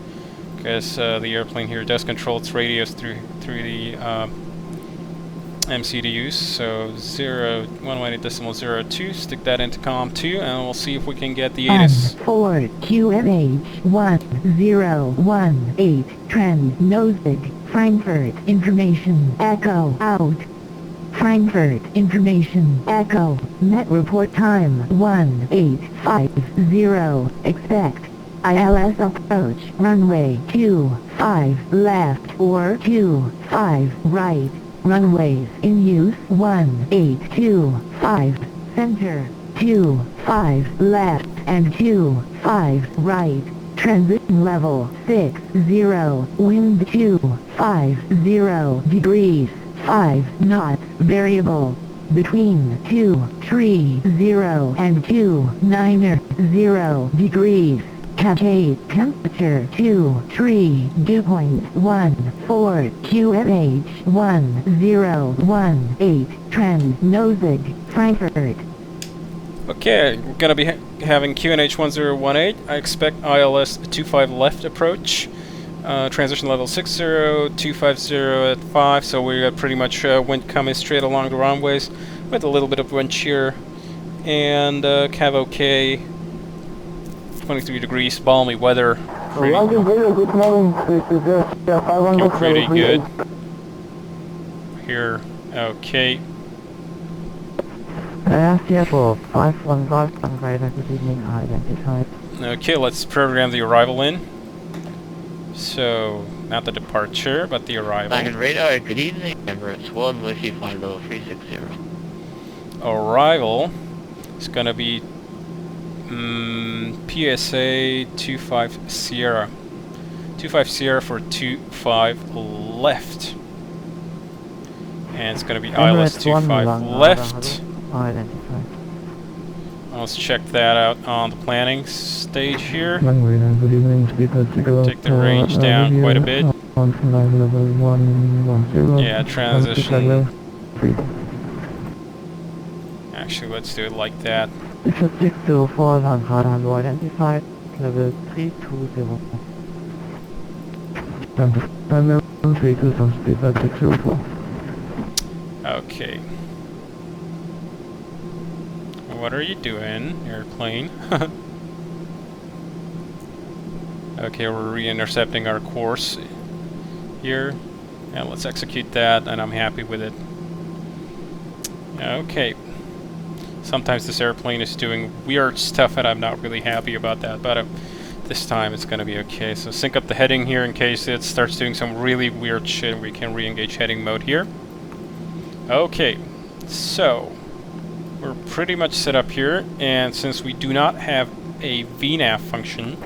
because the airplane here does control its radios through the MCDUs. So 118.02, stick that into COM 2, and we'll see if we can get the ATIS. 4 QMH 1018, trend Nosvig, Frankfurt, information, echo, out. Frankfurt, information, echo, met report time 1850, expect. ILS approach, runway 25 left or 25 right. Runways in use 1825, center 25 left and 25 right. Transition level 60, wind 250 degrees, 5 knots, variable between 230 and 290 degrees. Cascade temperature 23.14 QMH 1018, trend Nosvig, Frankfurt. Okay, we're going to be having QNH 1018. I expect ILS 25 left approach. Transition level 60, 250 at 5, so we got pretty much wind coming straight along the runways with a little bit of wind shear. And Cav OK, 23 degrees, balmy weather. Pretty good. Here, okay. Seattle 51 Golf Tango, good evening, identified. Okay, let's program the arrival in. So, not the departure, but the arrival. Langen radar, good evening, Emirates 1, Wi-Fi flight level 360. Arrival is gonna be PSA 25 Sierra. 25 Sierra for 25 left. And it's gonna be ILS 25 left. Identified. Let's check that out on the planning stage here. Langen radar, good evening, Take the range down quite a bit. On flight level 110. Yeah, transition. Actually, let's do it like that. It's a 604 radar identified, level 320. Okay. What are you doing, airplane? Okay, we're re-intercepting our course here. And let's execute that, and I'm happy with it. Okay. Sometimes this airplane is doing weird stuff, and I'm not really happy about that, but this time it's gonna be okay. So sync up the heading here in case it starts doing some really weird shit. We can re-engage heading mode here. Okay, so we're pretty much set up here, and since we do not have a VNAV function,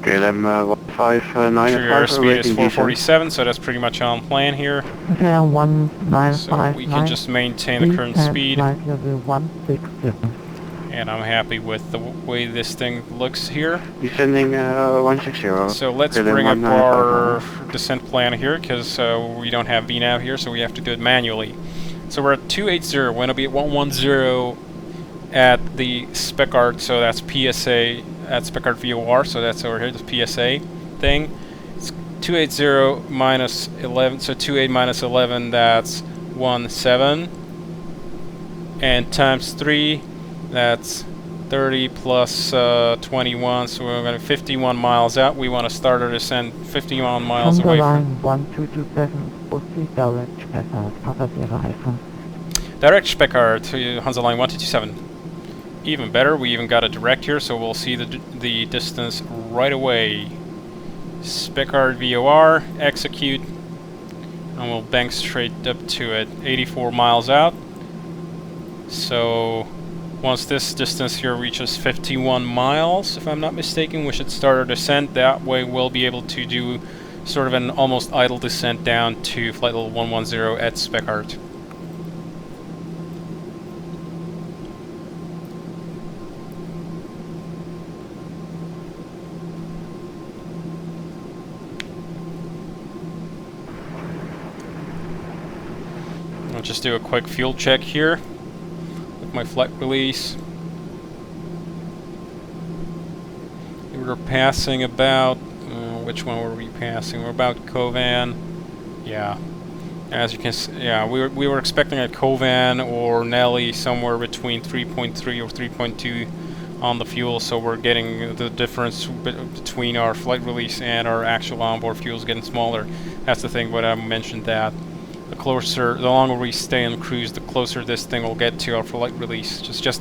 KLM 1595 trigger airspeed is 447, so that's pretty much on plan here. Okay, So 1959. we can just maintain the current speed, Flight level 160. and I'm happy with the way this thing looks here. Descending 160. So let's KLM bring up 1955. our descent plan here, because we don't have VNAV here, so we have to do it manually. So we're at 280, we're going to be at 110 at the spec art, so that's PSA at spec art VOR, so that's over here, the PSA thing. It's 280 minus 11, so 28 minus 11, that's 17. And times 3, that's 30 plus 21, so we're going to 51 miles out. We want to start our descent 51 miles away from... 1227, proceed direct Spessart, Passagiere Alpha. Direct spec art to Hansa Line 1227. Even better, we even got a direct here, so we'll see the distance right away. Spec art VOR, execute, and we'll bank straight up to it. 84 miles out. So once this distance here reaches 51 miles, if I'm not mistaken, we should start our descent. That way we'll be able to do sort of an almost idle descent down to flight level 110 at spec art. I'll just do a quick fuel check here with my flight release. We were passing about, which one were we passing? We're about Kovan. Yeah. As you can see, yeah, we were expecting at Kovan or Nelly somewhere between 3.3 or 3.2 on the fuel, so we're getting the difference between our flight release and our actual onboard fuel is getting smaller. That's the thing, but I mentioned that. The longer we stay on cruise, the closer this thing will get to our flight release. Just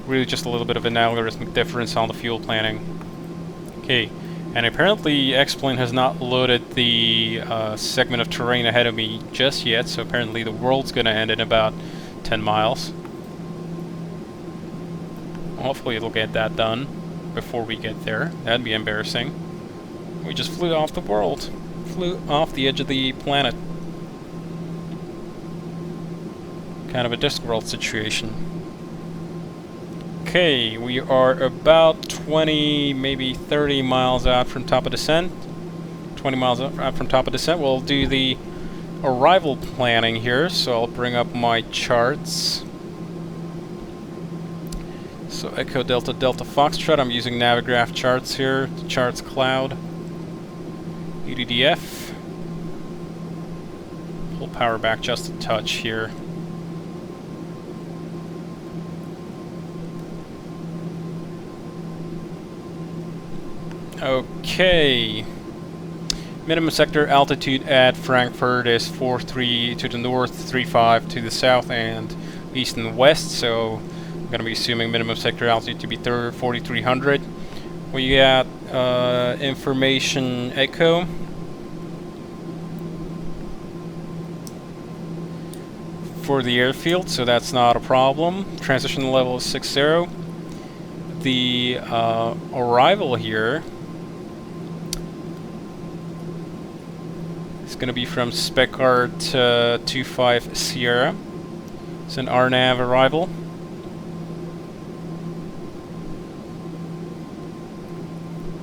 really just a little bit of an algorithmic difference on the fuel planning. Okay, and apparently X-Plane has not loaded the segment of terrain ahead of me just yet, so apparently the world's gonna end in about 10 miles. Hopefully it'll get that done before we get there. That'd be embarrassing. We just flew off the world. Flew off the edge of the planet. Kind of a Discworld situation. Okay, we are about 20, maybe 30 miles out from top of descent. 20 miles out from top of descent. We'll do the arrival planning here, so I'll bring up my charts. So Echo Delta Delta Foxtrot, I'm using Navigraph charts here, the charts cloud. UDDF. Pull power back just a touch here. Okay. Minimum sector altitude at Frankfurt is 4.3 to the north, 3.5 to the south, and east and west, so I'm going to be assuming minimum sector altitude to be 4,300. We got information echo. For the airfield, so that's not a problem. Transition level is 60. The arrival here is going to be from Spec-Art 25 Sierra. It's an RNAV arrival.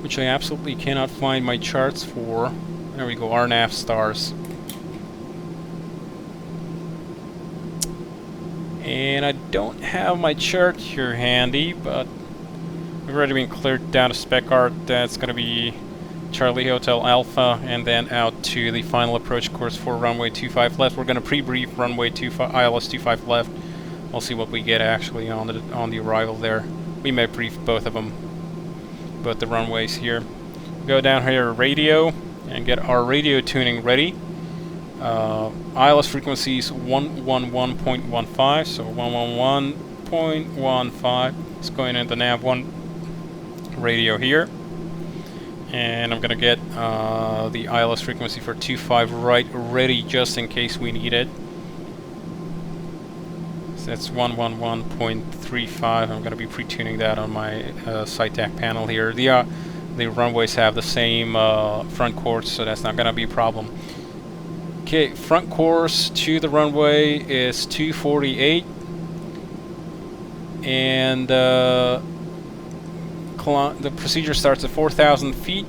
Which I absolutely cannot find my charts for. There we go, RNAV stars. And I don't have my chart here handy, but we've already been cleared down to Spec-Art. That's going to be Charlie Hotel Alpha, and then out to the final approach course for runway 25 left. We're going to pre-brief runway 25, ILS 25 left. We'll see what we get actually on the arrival there. We may brief both of them, both the runways here. Go down here to radio and get our radio tuning ready. ILS frequencies 111.15, so 111.15. It's going into nav 1 radio here. And I'm gonna get the ILS frequency for 25 right ready just in case we need it. So that's 111.35. I'm gonna be pre-tuning that on my SciTac panel here. The runways have the same front course, so that's not gonna be a problem. Okay, front course to the runway is 248, and the procedure starts at 4,000 feet.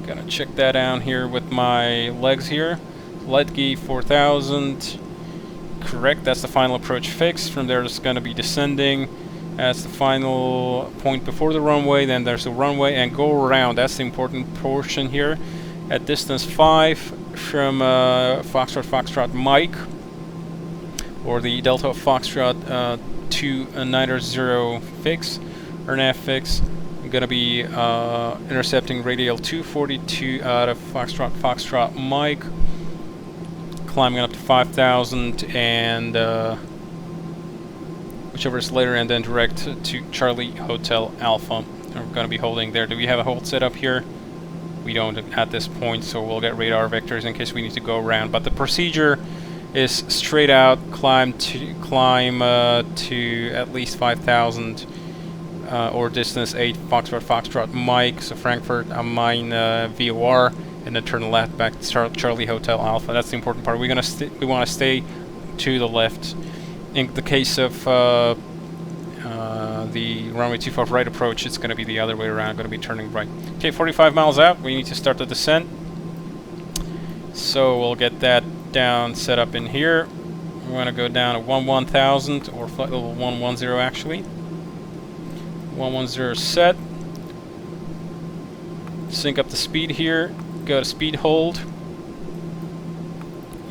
Gonna check that down here with my legs here. Light gauge 4,000. Correct, that's the final approach fix. From there it's gonna be descending. That's the final point before the runway. Then there's a runway and go around. That's the important portion here. At distance 5 from Foxtrot Mike, or the Delta of Foxtrot 290 fix, or nav fix. I'm going to be intercepting radial 242 out of Foxtrot Mike, climbing up to 5,000 and whichever is later, and then direct to Charlie Hotel Alpha. We're going to be holding there. Do we have a hold set up here? We don't at this point, so we'll get radar vectors in case we need to go around. But the procedure is straight out, climb to at least 5,000 or distance 8 Foxtrot Mike, so Frankfurt mine VOR, and then turn left back to Charlie Hotel Alpha. That's the important part. We want to stay to the left. In the case of the runway 25 right approach, it's going to be the other way around, going to be turning right. Okay, 45 miles out, we need to start the descent. So we'll get that down, set up in here. We're going to go down to 11,000, or flight level 110 actually. 110 set. Sync up the speed here, go to speed hold.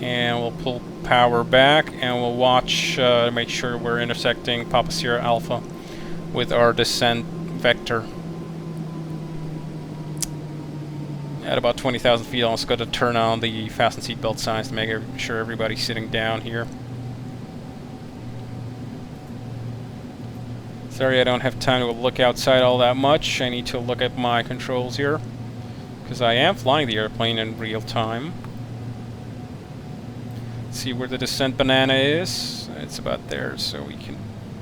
And we'll pull power back, and we'll watch to make sure we're intersecting Papa Sierra Alpha with our descent vector. At about 20,000 feet, I'm also going to turn on the fasten seatbelt signs to make sure everybody's sitting down here. Sorry, I don't have time to look outside all that much. I need to look at my controls here, because I am flying the airplane in real time. See where the descent banana is. It's about there, so we can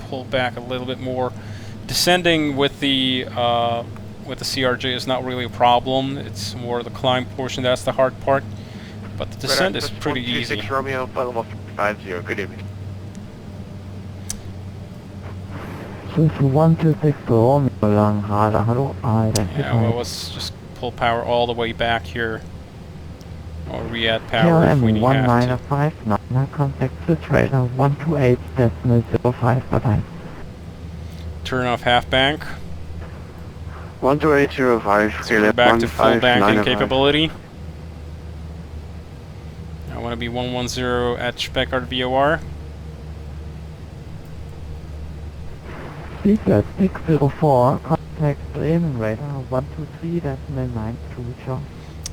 pull back a little bit more. Descending with the CRJ is not really a problem. It's more the climb portion that's the hard part. But the descent is pretty easy. 126 Romeo, flight level 50. Good evening. Swiss 126 Romeo lang radar, hello, Yeah, well, let's just pull power all the way back here. Or re-add power if we KLM have to. 1959, contact the trailer 128.05, bye-bye. Turn off half bank. 12805, We're back to full banking capability. I want to be 110 at Spec-Art VOR. Speedbird 604, contact Bremen radar 123.92, John.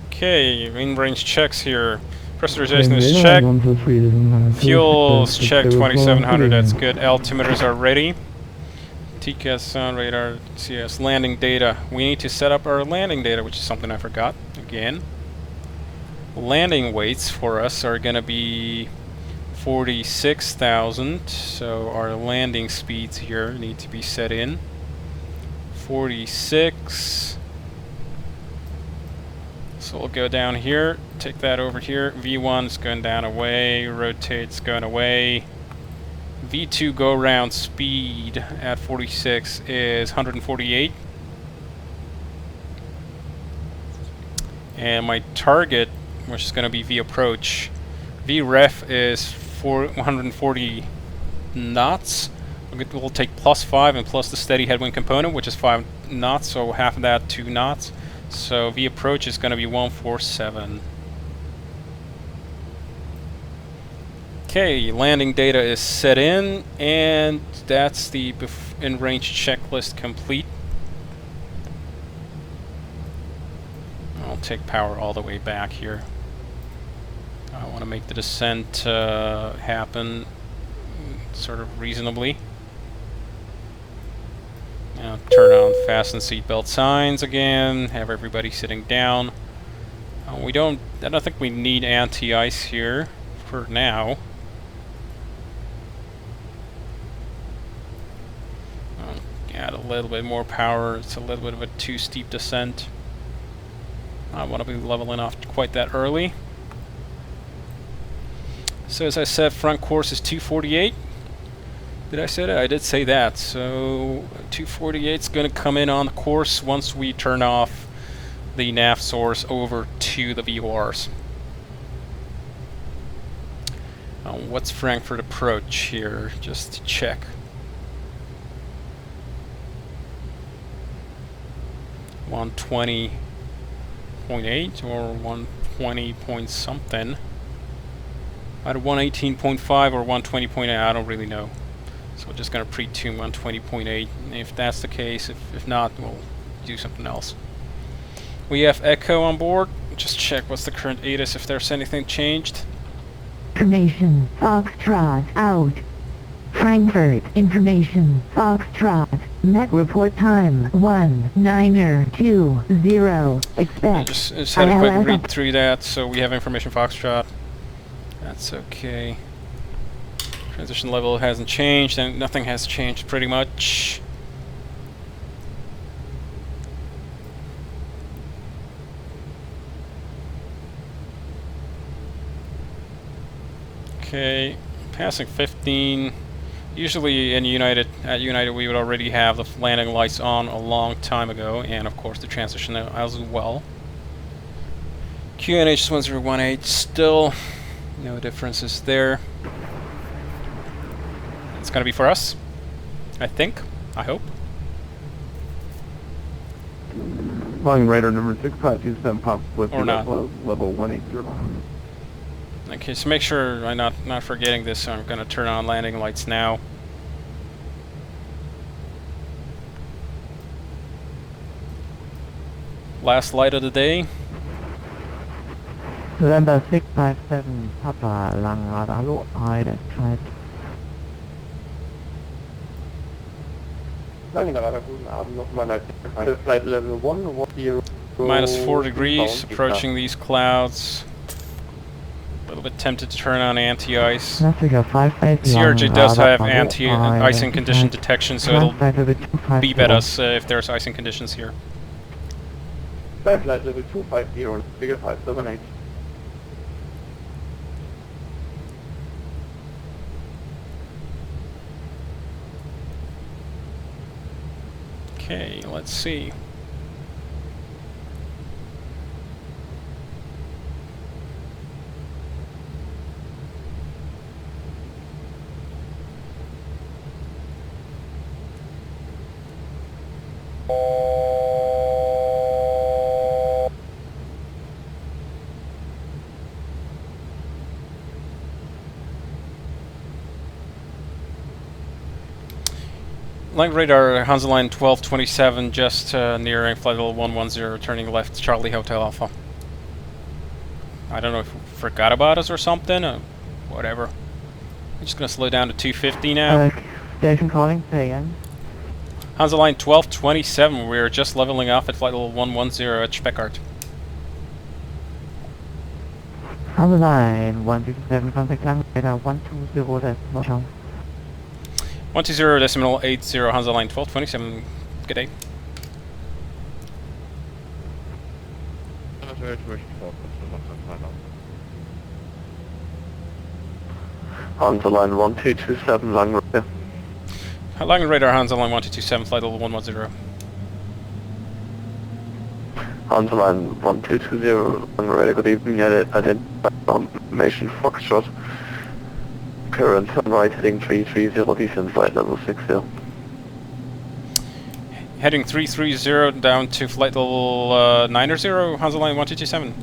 Okay, in-range checks here. Pressurization is checked. Fuel's checked, 2700, that's good. Altimeters are ready. TCAS, sound radar, CS, landing data. We need to set up our landing data, which is something I forgot, again. Landing weights for us are going to be 46,000, so our landing speeds here need to be set in. 46. So we'll go down here, take that over here. V1's going down away, rotate's going away. V2 go round speed at 46 is 148. And my target, which is going to be V approach, V ref is 140 knots. We'll take +5 and plus the steady headwind component, which is 5 knots, so half of that, 2 knots. So V approach is going to be 147. Okay, landing data is set in, and that's the in-range checklist complete. I'll take power all the way back here. I want to make the descent happen sort of reasonably. Now turn on fasten seatbelt signs again, have everybody sitting down. I don't think we need anti-ice here for now. Add a little bit more power. It's a little bit of a too steep descent. I want to be leveling off quite that early. So as I said, front course is 248. Did I say that? I did say that. So 248 is going to come in on the course once we turn off the nav source over to the VORs. What's Frankfurt approach here? Just to check. 120.8 or 120 point something. Either 118.5 or 120.8, I don't really know. So we're just going to pre-tune 120.8. If that's the case, if not, we'll do something else. We have Echo on board. Just check what's the current ATIS, if there's anything changed. Information Foxtrot out. Frankfurt information Foxtrot. Net report time 1920. Expect. Just had a quick read through that, so we have information Foxtrot. That's okay. Transition level hasn't changed, and nothing has changed pretty much. Okay, passing 15. Usually at United we would already have the landing lights on a long time ago, and of course the transition as well. QNH 1018, still no differences there. It's gonna be for us, I think, I hope. Flying radar number 6527 pops with or not. Level 180. Okay, so make sure I'm not forgetting this, so I'm gonna turn on landing lights now. Last light of the day. November 657 Papa lang radar low identified. Flight level 110. -4 degrees, approaching these clouds. A little bit tempted to turn on anti-ice. CRJ does have anti-icing condition detection, so it'll beep at us if there's icing conditions here. Flight level 250, figure 578. Okay, let's see. Line radar, Hansa line 1227, just nearing flight level 110, turning left, Charlie Hotel Alpha. I don't know if he forgot about us or something, or whatever. I'm just gonna slow down to 250 now. Station calling, say again. Hansa Line 1227, we're just leveling off at flight level 110 at Speckart. Hansa Line 127, contact language radar 120.0. 120.80, Hansa Line 1227, good day. Hansa Line 1227, long radar. Long radar, Hansa Line 1227, flight level 110. Hansa Line 1220, long radar, good evening, identified information Foxtrot. Current sunrise heading 330, descent flight level 60. Heading 330 down to flight level 90, Hansa Line 1227.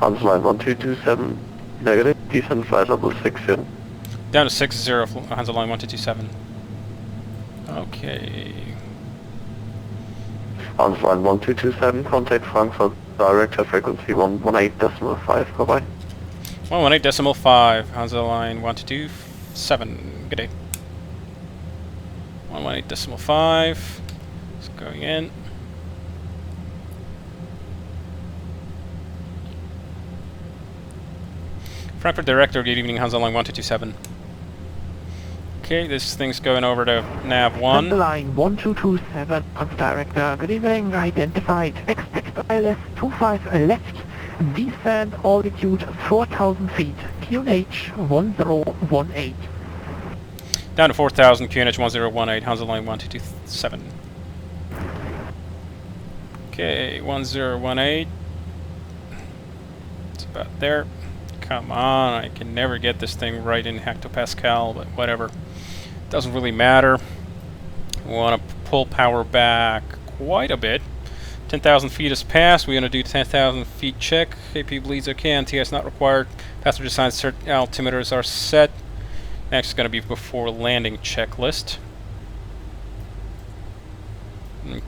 Hansa Line 1227, negative, descent flight level 60. Down to 60, Hansa Line 1227. Okay. Hansa Line 1227, contact Frankfurt, direct at frequency 118.5, bye-bye. 118.5, Hansa Line 1227, good day. 118.5, it's going in. Frankfurt Director, good evening, Hansa Line 1227. Okay, this thing's going over to nav 1. Line 1227, Hansa Director, good evening, identified. Expect ILS 25 left, descend altitude 4,000 feet, QNH 1018. Down to 4,000, QNH 1018, Hansa Line 1227. Okay, 1018. It's about there. Come on, I can never get this thing right in hectopascal, but whatever. Doesn't really matter. We want to pull power back quite a bit. 10,000 feet has passed. We're going to do 10,000 feet check. AP bleeds okay. NTS not required. Passenger signs altimeters are set. Next is going to be before landing checklist.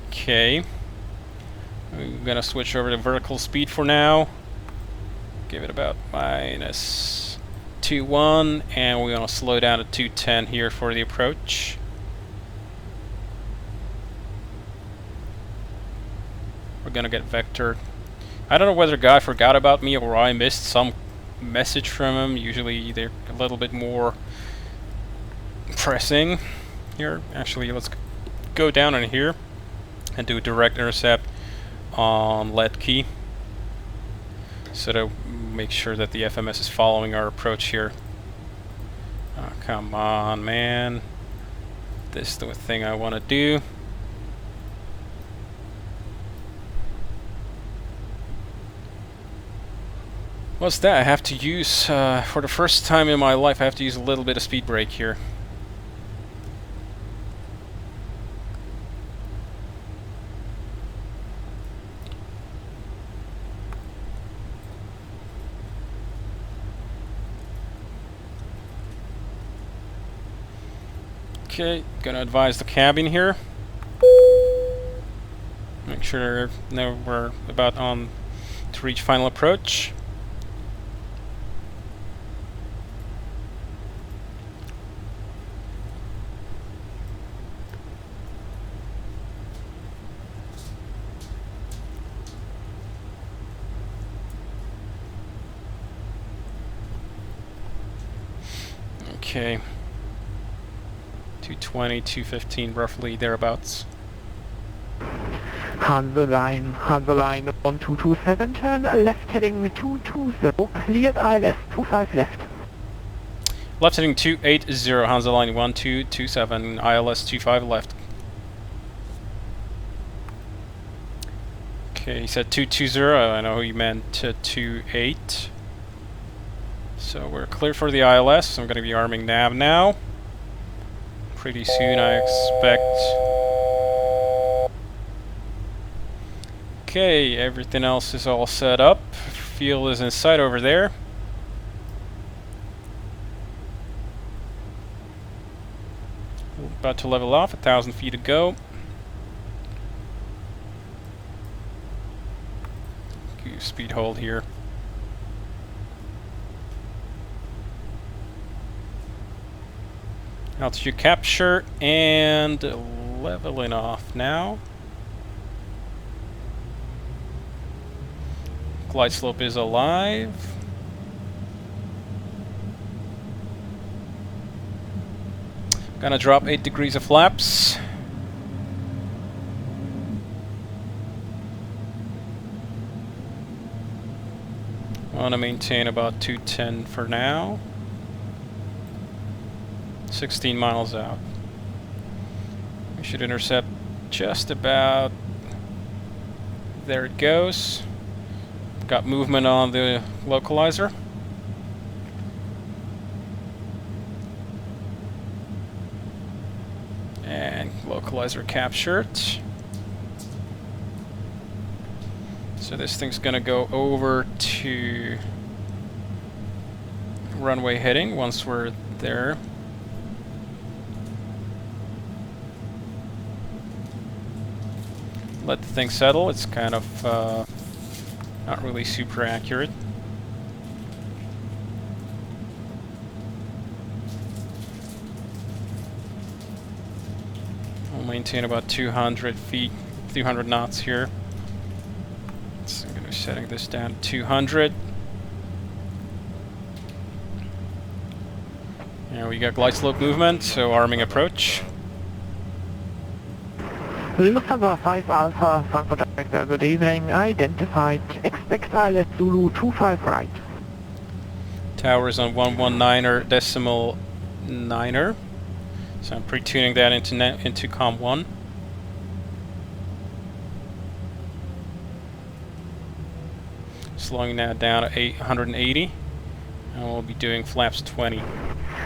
Okay. We're going to switch over to vertical speed for now. Give it about minus 2.1, and we're going to slow down to 210 here for the approach. We're going to get vectored. I don't know whether Guy forgot about me or I missed some message from him. Usually they're a little bit more pressing here. Actually, let's go down in here and do a direct intercept on lead key, so to make sure that the FMS is following our approach here. Oh, come on, man. This is the thing I want to do. What's that? I have to use, for the first time in my life, I have to use a little bit of speed brake here. Okay, gonna advise the cabin here. Make sure now we're about on to reach final approach. Okay. 220, 215, roughly thereabouts. Hansa Line 1227, turn left heading 220, cleared ILS 25 left. Left heading 280, Hansa Line 1227, ILS 25 left. Okay, he said 220, I know he meant 28. So we're clear for the ILS. I'm going to be arming nav now. Pretty soon, I expect. Okay, everything else is all set up. Fuel is in sight over there. We're about to level off, 1,000 feet to go. do speed hold here. Altitude capture and leveling off now. Glide slope is alive. Gonna drop 8 degrees of flaps. Wanna maintain about 210 for now. 16 miles out. We should intercept just about. There it goes. Got movement on the localizer. And localizer captured. So this thing's gonna go over to runway heading once we're there. Let the thing settle. It's kind of not really super accurate. We'll maintain about 200 feet, 200 knots here. So I'm going to be setting this down to 200. And we got glide slope movement, so arming approach. Lufthansa 5 Alpha, Frankfurt Director, good evening. Identified. Expect ILS Zulu 25 right. Tower is on 119er decimal 9er. So I'm pre-tuning that into COM 1. Slowing that down to 880. And we'll be doing flaps 20.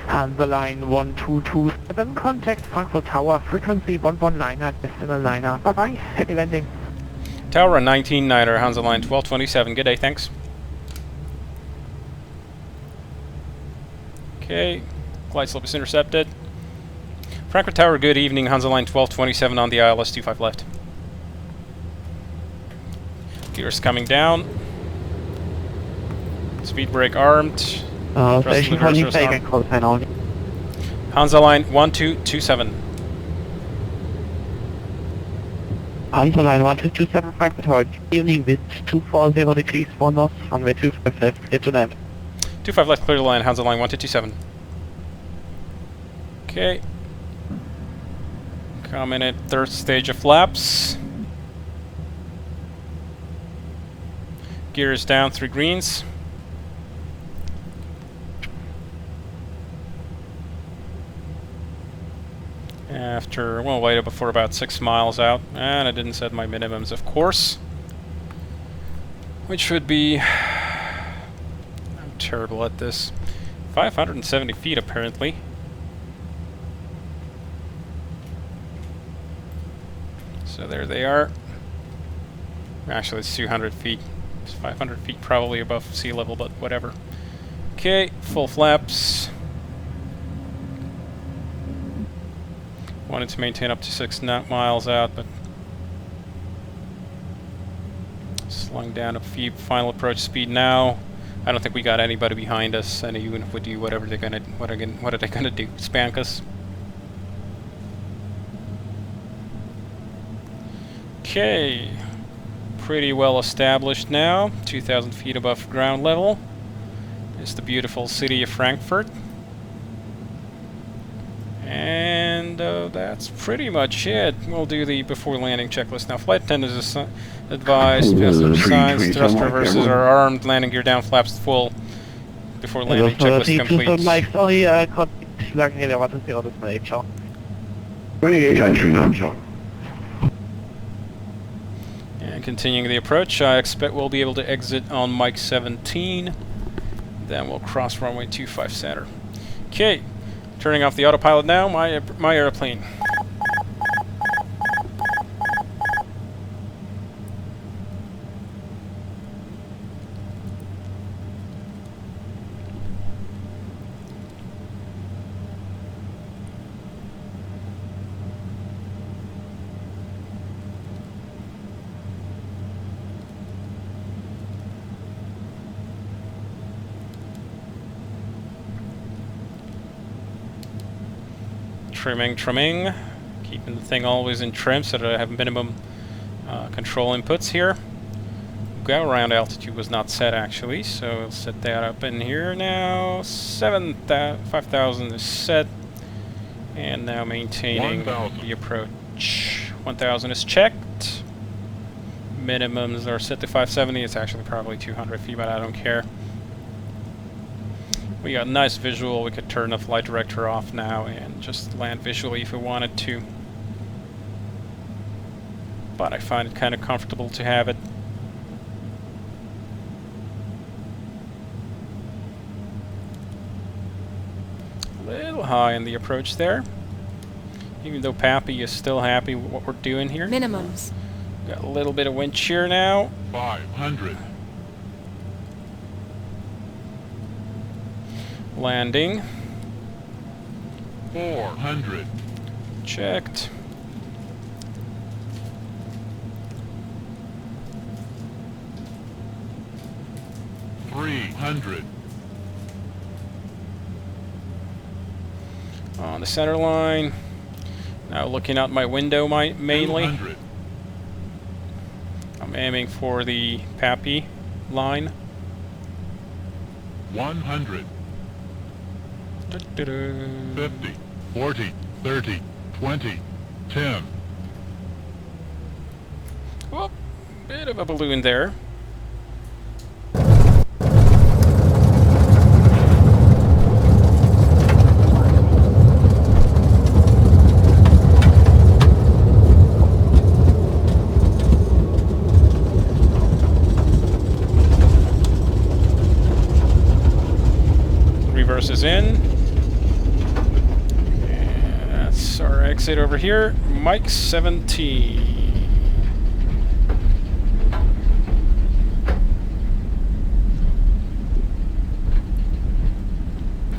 And the line 1227, contact Frankfurt Tower, frequency 119er, decimal 9er. Bye-bye, happy landing. Tower on 19-9er, Hansa line 1227. Good day, thanks. Okay, glide slope is intercepted. Frankfurt Tower, good evening, Hansa line 1227 on the ILS 25 left. Gears coming down. Speed brake armed. Station calling taken, call sign only. Hansa line 1227. Hansa line 1227, Frankfurt Tower, evening with 240 degrees 1 north, runway 25 left, clear to land. 25 left, clear to land, Hansa line 1227. Okay. Coming at third stage of flaps. Gears down, 3 greens. After, well, waited before about 6 miles out, and I didn't set my minimums, of course. Which would be... I'm terrible at this. 570 feet, apparently. So there they are. Actually, it's 200 feet. It's 500 feet probably above sea level, but whatever. Okay, full flaps. Wanted to maintain up to 6 miles out, but slowing down a few. Final approach speed now. I don't think we got anybody behind us, and even if we do, whatever they're gonna, what are they gonna do? Spank us? Okay, pretty well established now. 2,000 feet above ground level. It's the beautiful city of Frankfurt. And that's pretty much it. We'll do the before landing checklist now. Flight attendants is advised, passenger signs, thrust reversers are armed, landing gear down, flaps full. Before landing checklist complete. 28 entry now. And continuing the approach, I expect we'll be able to exit on Mike 17. Then we'll cross runway 25 center. Okay. Turning off the autopilot now, my airplane. trimming. Keeping the thing always in trim so that I have minimum control inputs here. Go around altitude was not set actually, so we'll set that up in here now. 5,000 is set, and now maintaining the approach. 1,000 is checked. Minimums are set to 570. It's actually probably 200 feet, but I don't care. We got a nice visual. We could turn the flight director off now and just land visually if we wanted to. But I find it kind of comfortable to have it. A little high in the approach there. Even though Pappy is still happy with what we're doing here. Minimums. Got a little bit of wind shear now. 500. Landing. 400. Checked. $300. On the center line. Now looking out my window mainly. 200. I'm aiming for the Pappy line. 100. 50. 40. 30. 20. 10. Oh, bit of a balloon there. Is in. And that's our exit over here. Mike 17.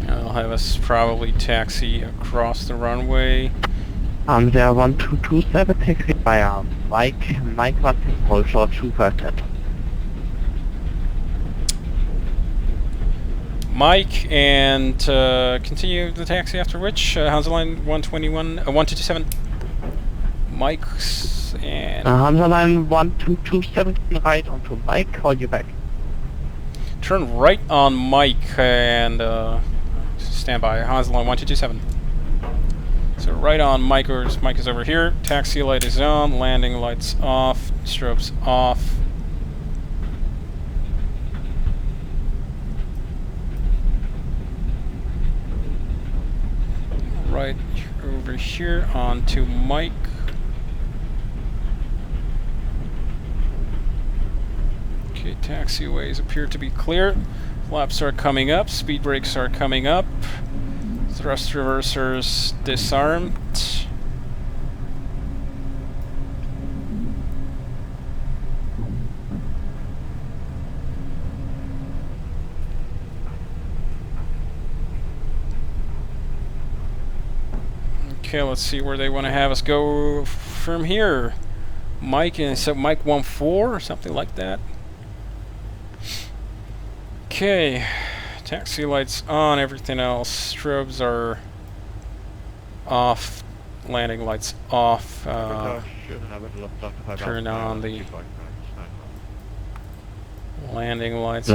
I'll have us probably taxi across the runway. There 1227 taxi by Mike 1 roll short 2%. Mike, and continue the taxi after which? How's the line 121, 1227? Mike's and... Hansa line 1227 right onto Mike, call you back. Turn right on Mike and stand by. Hansa line 1227. So right on Mike is over here. Taxi light is on, landing lights off, strobes off. Right over here onto Mike. Okay, taxiways appear to be clear. Flaps are coming up, speed brakes are coming up. Thrust reversers disarmed. Okay, let's see where they want to have us go from here. Mike, and so Mike 14 or something like that. Okay, taxi lights on, everything else. Strobes are off, landing lights off. Turn on the landing lights.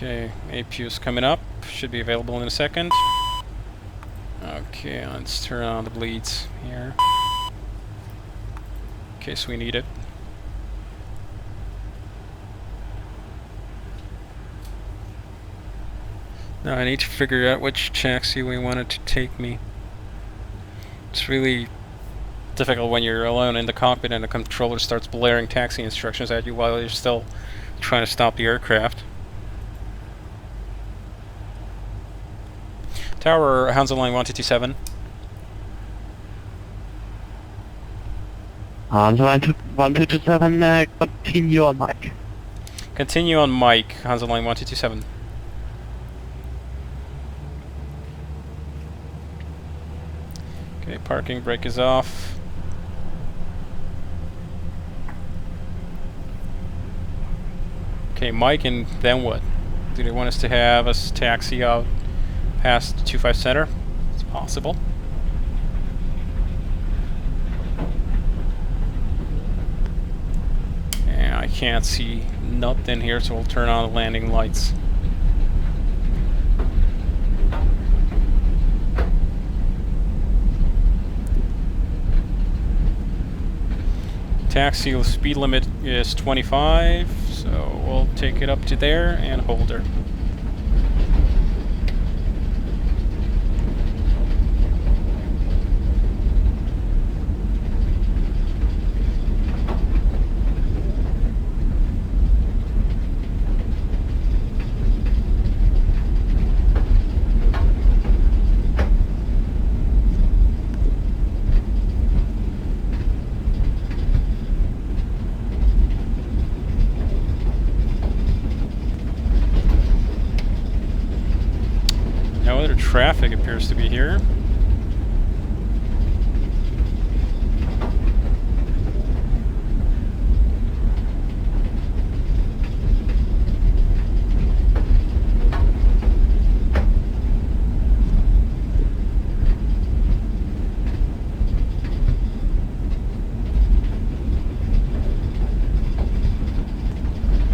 Okay, APU's coming up. Should be available in a second. Okay, let's turn on the bleeds here. In case we need it. Now I need to figure out which taxi we want it to take me. It's really difficult when you're alone in the cockpit and the controller starts blaring taxi instructions at you while you're still trying to stop the aircraft. Tower, Hansa line 1227. Hansa line 1227, continue on Mike. Continue on Mike, Hansa line 1227. Parking brake is off. Okay, Mike, and then what? Do they want us to have us taxi out past 25 Center? It's possible. Yeah, I can't see nothing here, so we'll turn on the landing lights. Taxi speed limit is 25, so we'll take it up to there and hold her. No other traffic appears to be here.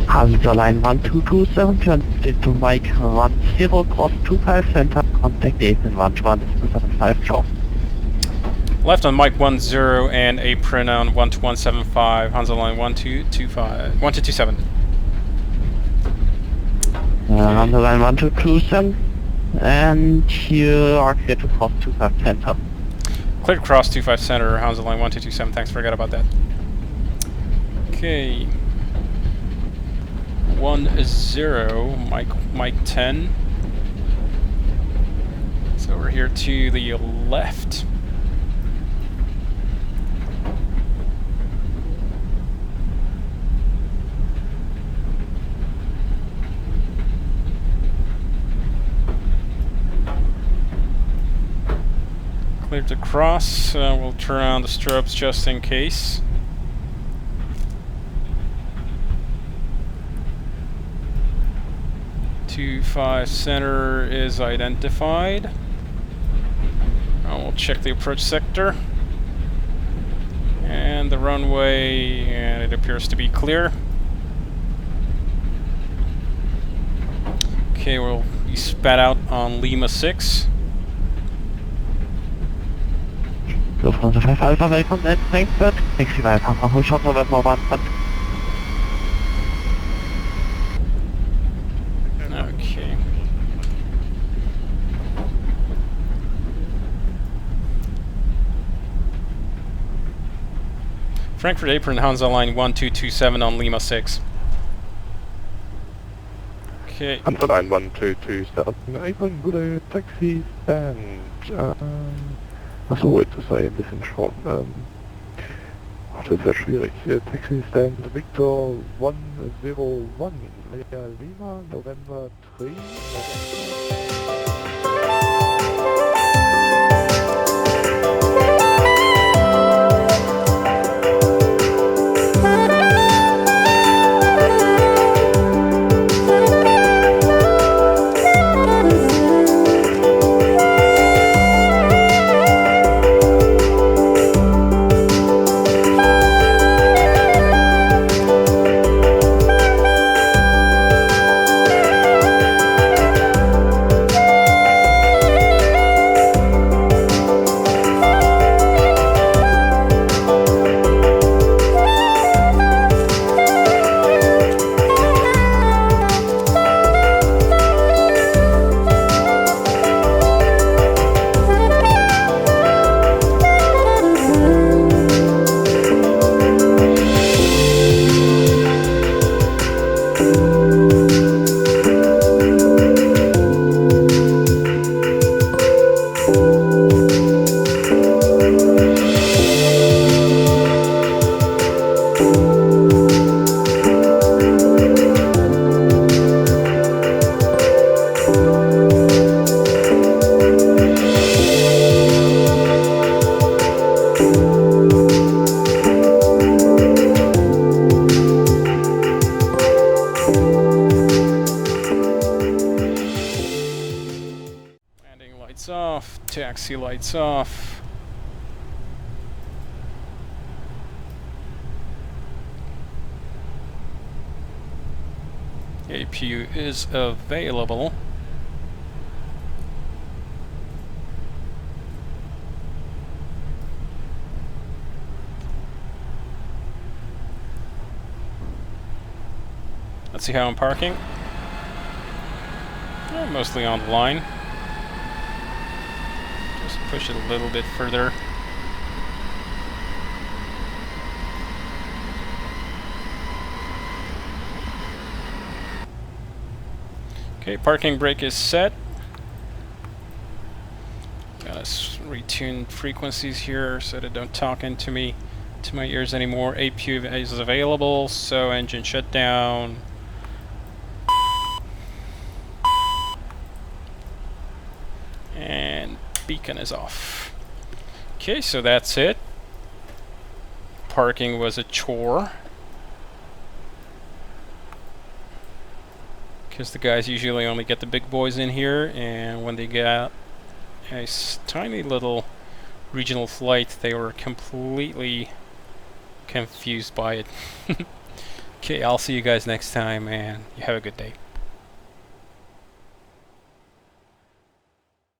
Hansa line 1227 turns into Mike 10 cross 25 center, contact Ethan 12175 Joe. Left on Mike 10 and apron on 12175, Hansa line 1225, 1227. Hansa line 1227, and you are clear to cross 25 center. Clear to cross 25 center, Hansa line 1227, thanks, forgot about that. Okay. 10, Mike 10. So we're here to the left. Clear to cross. We'll turn on the strobes just in case. .25 center is identified. We'll check the approach sector and the runway, and it appears to be clear. Okay, we'll be spat out on Lima 6. Lufthansa 5 Alpha, welcome at Frankfurt. Taxi 5 Alpha, hold short November 1. Okay. Frankfurt apron, Hansa line 1227 on Lima 6. Okay. Hansa line 1227, apron, gute Taxi stand. Achso, jetzt ist er ein bisschen schon. Das ist ja schwierig. Taxi stand Victor 101, Lima, November 3. taxi lights off. APU is available. Let's see how I'm parking. Mostly on the line. Just push it a little bit further. Okay, parking brake is set. Gotta retune frequencies here so they don't talk into my ears anymore. APU is available, so engine shutdown. And beacon is off. Okay, so that's it. Parking was a chore, because the guys usually only get the big boys in here, and when they get a tiny little regional flight, they were completely confused by it. Okay, I'll see you guys next time, and you have a good day.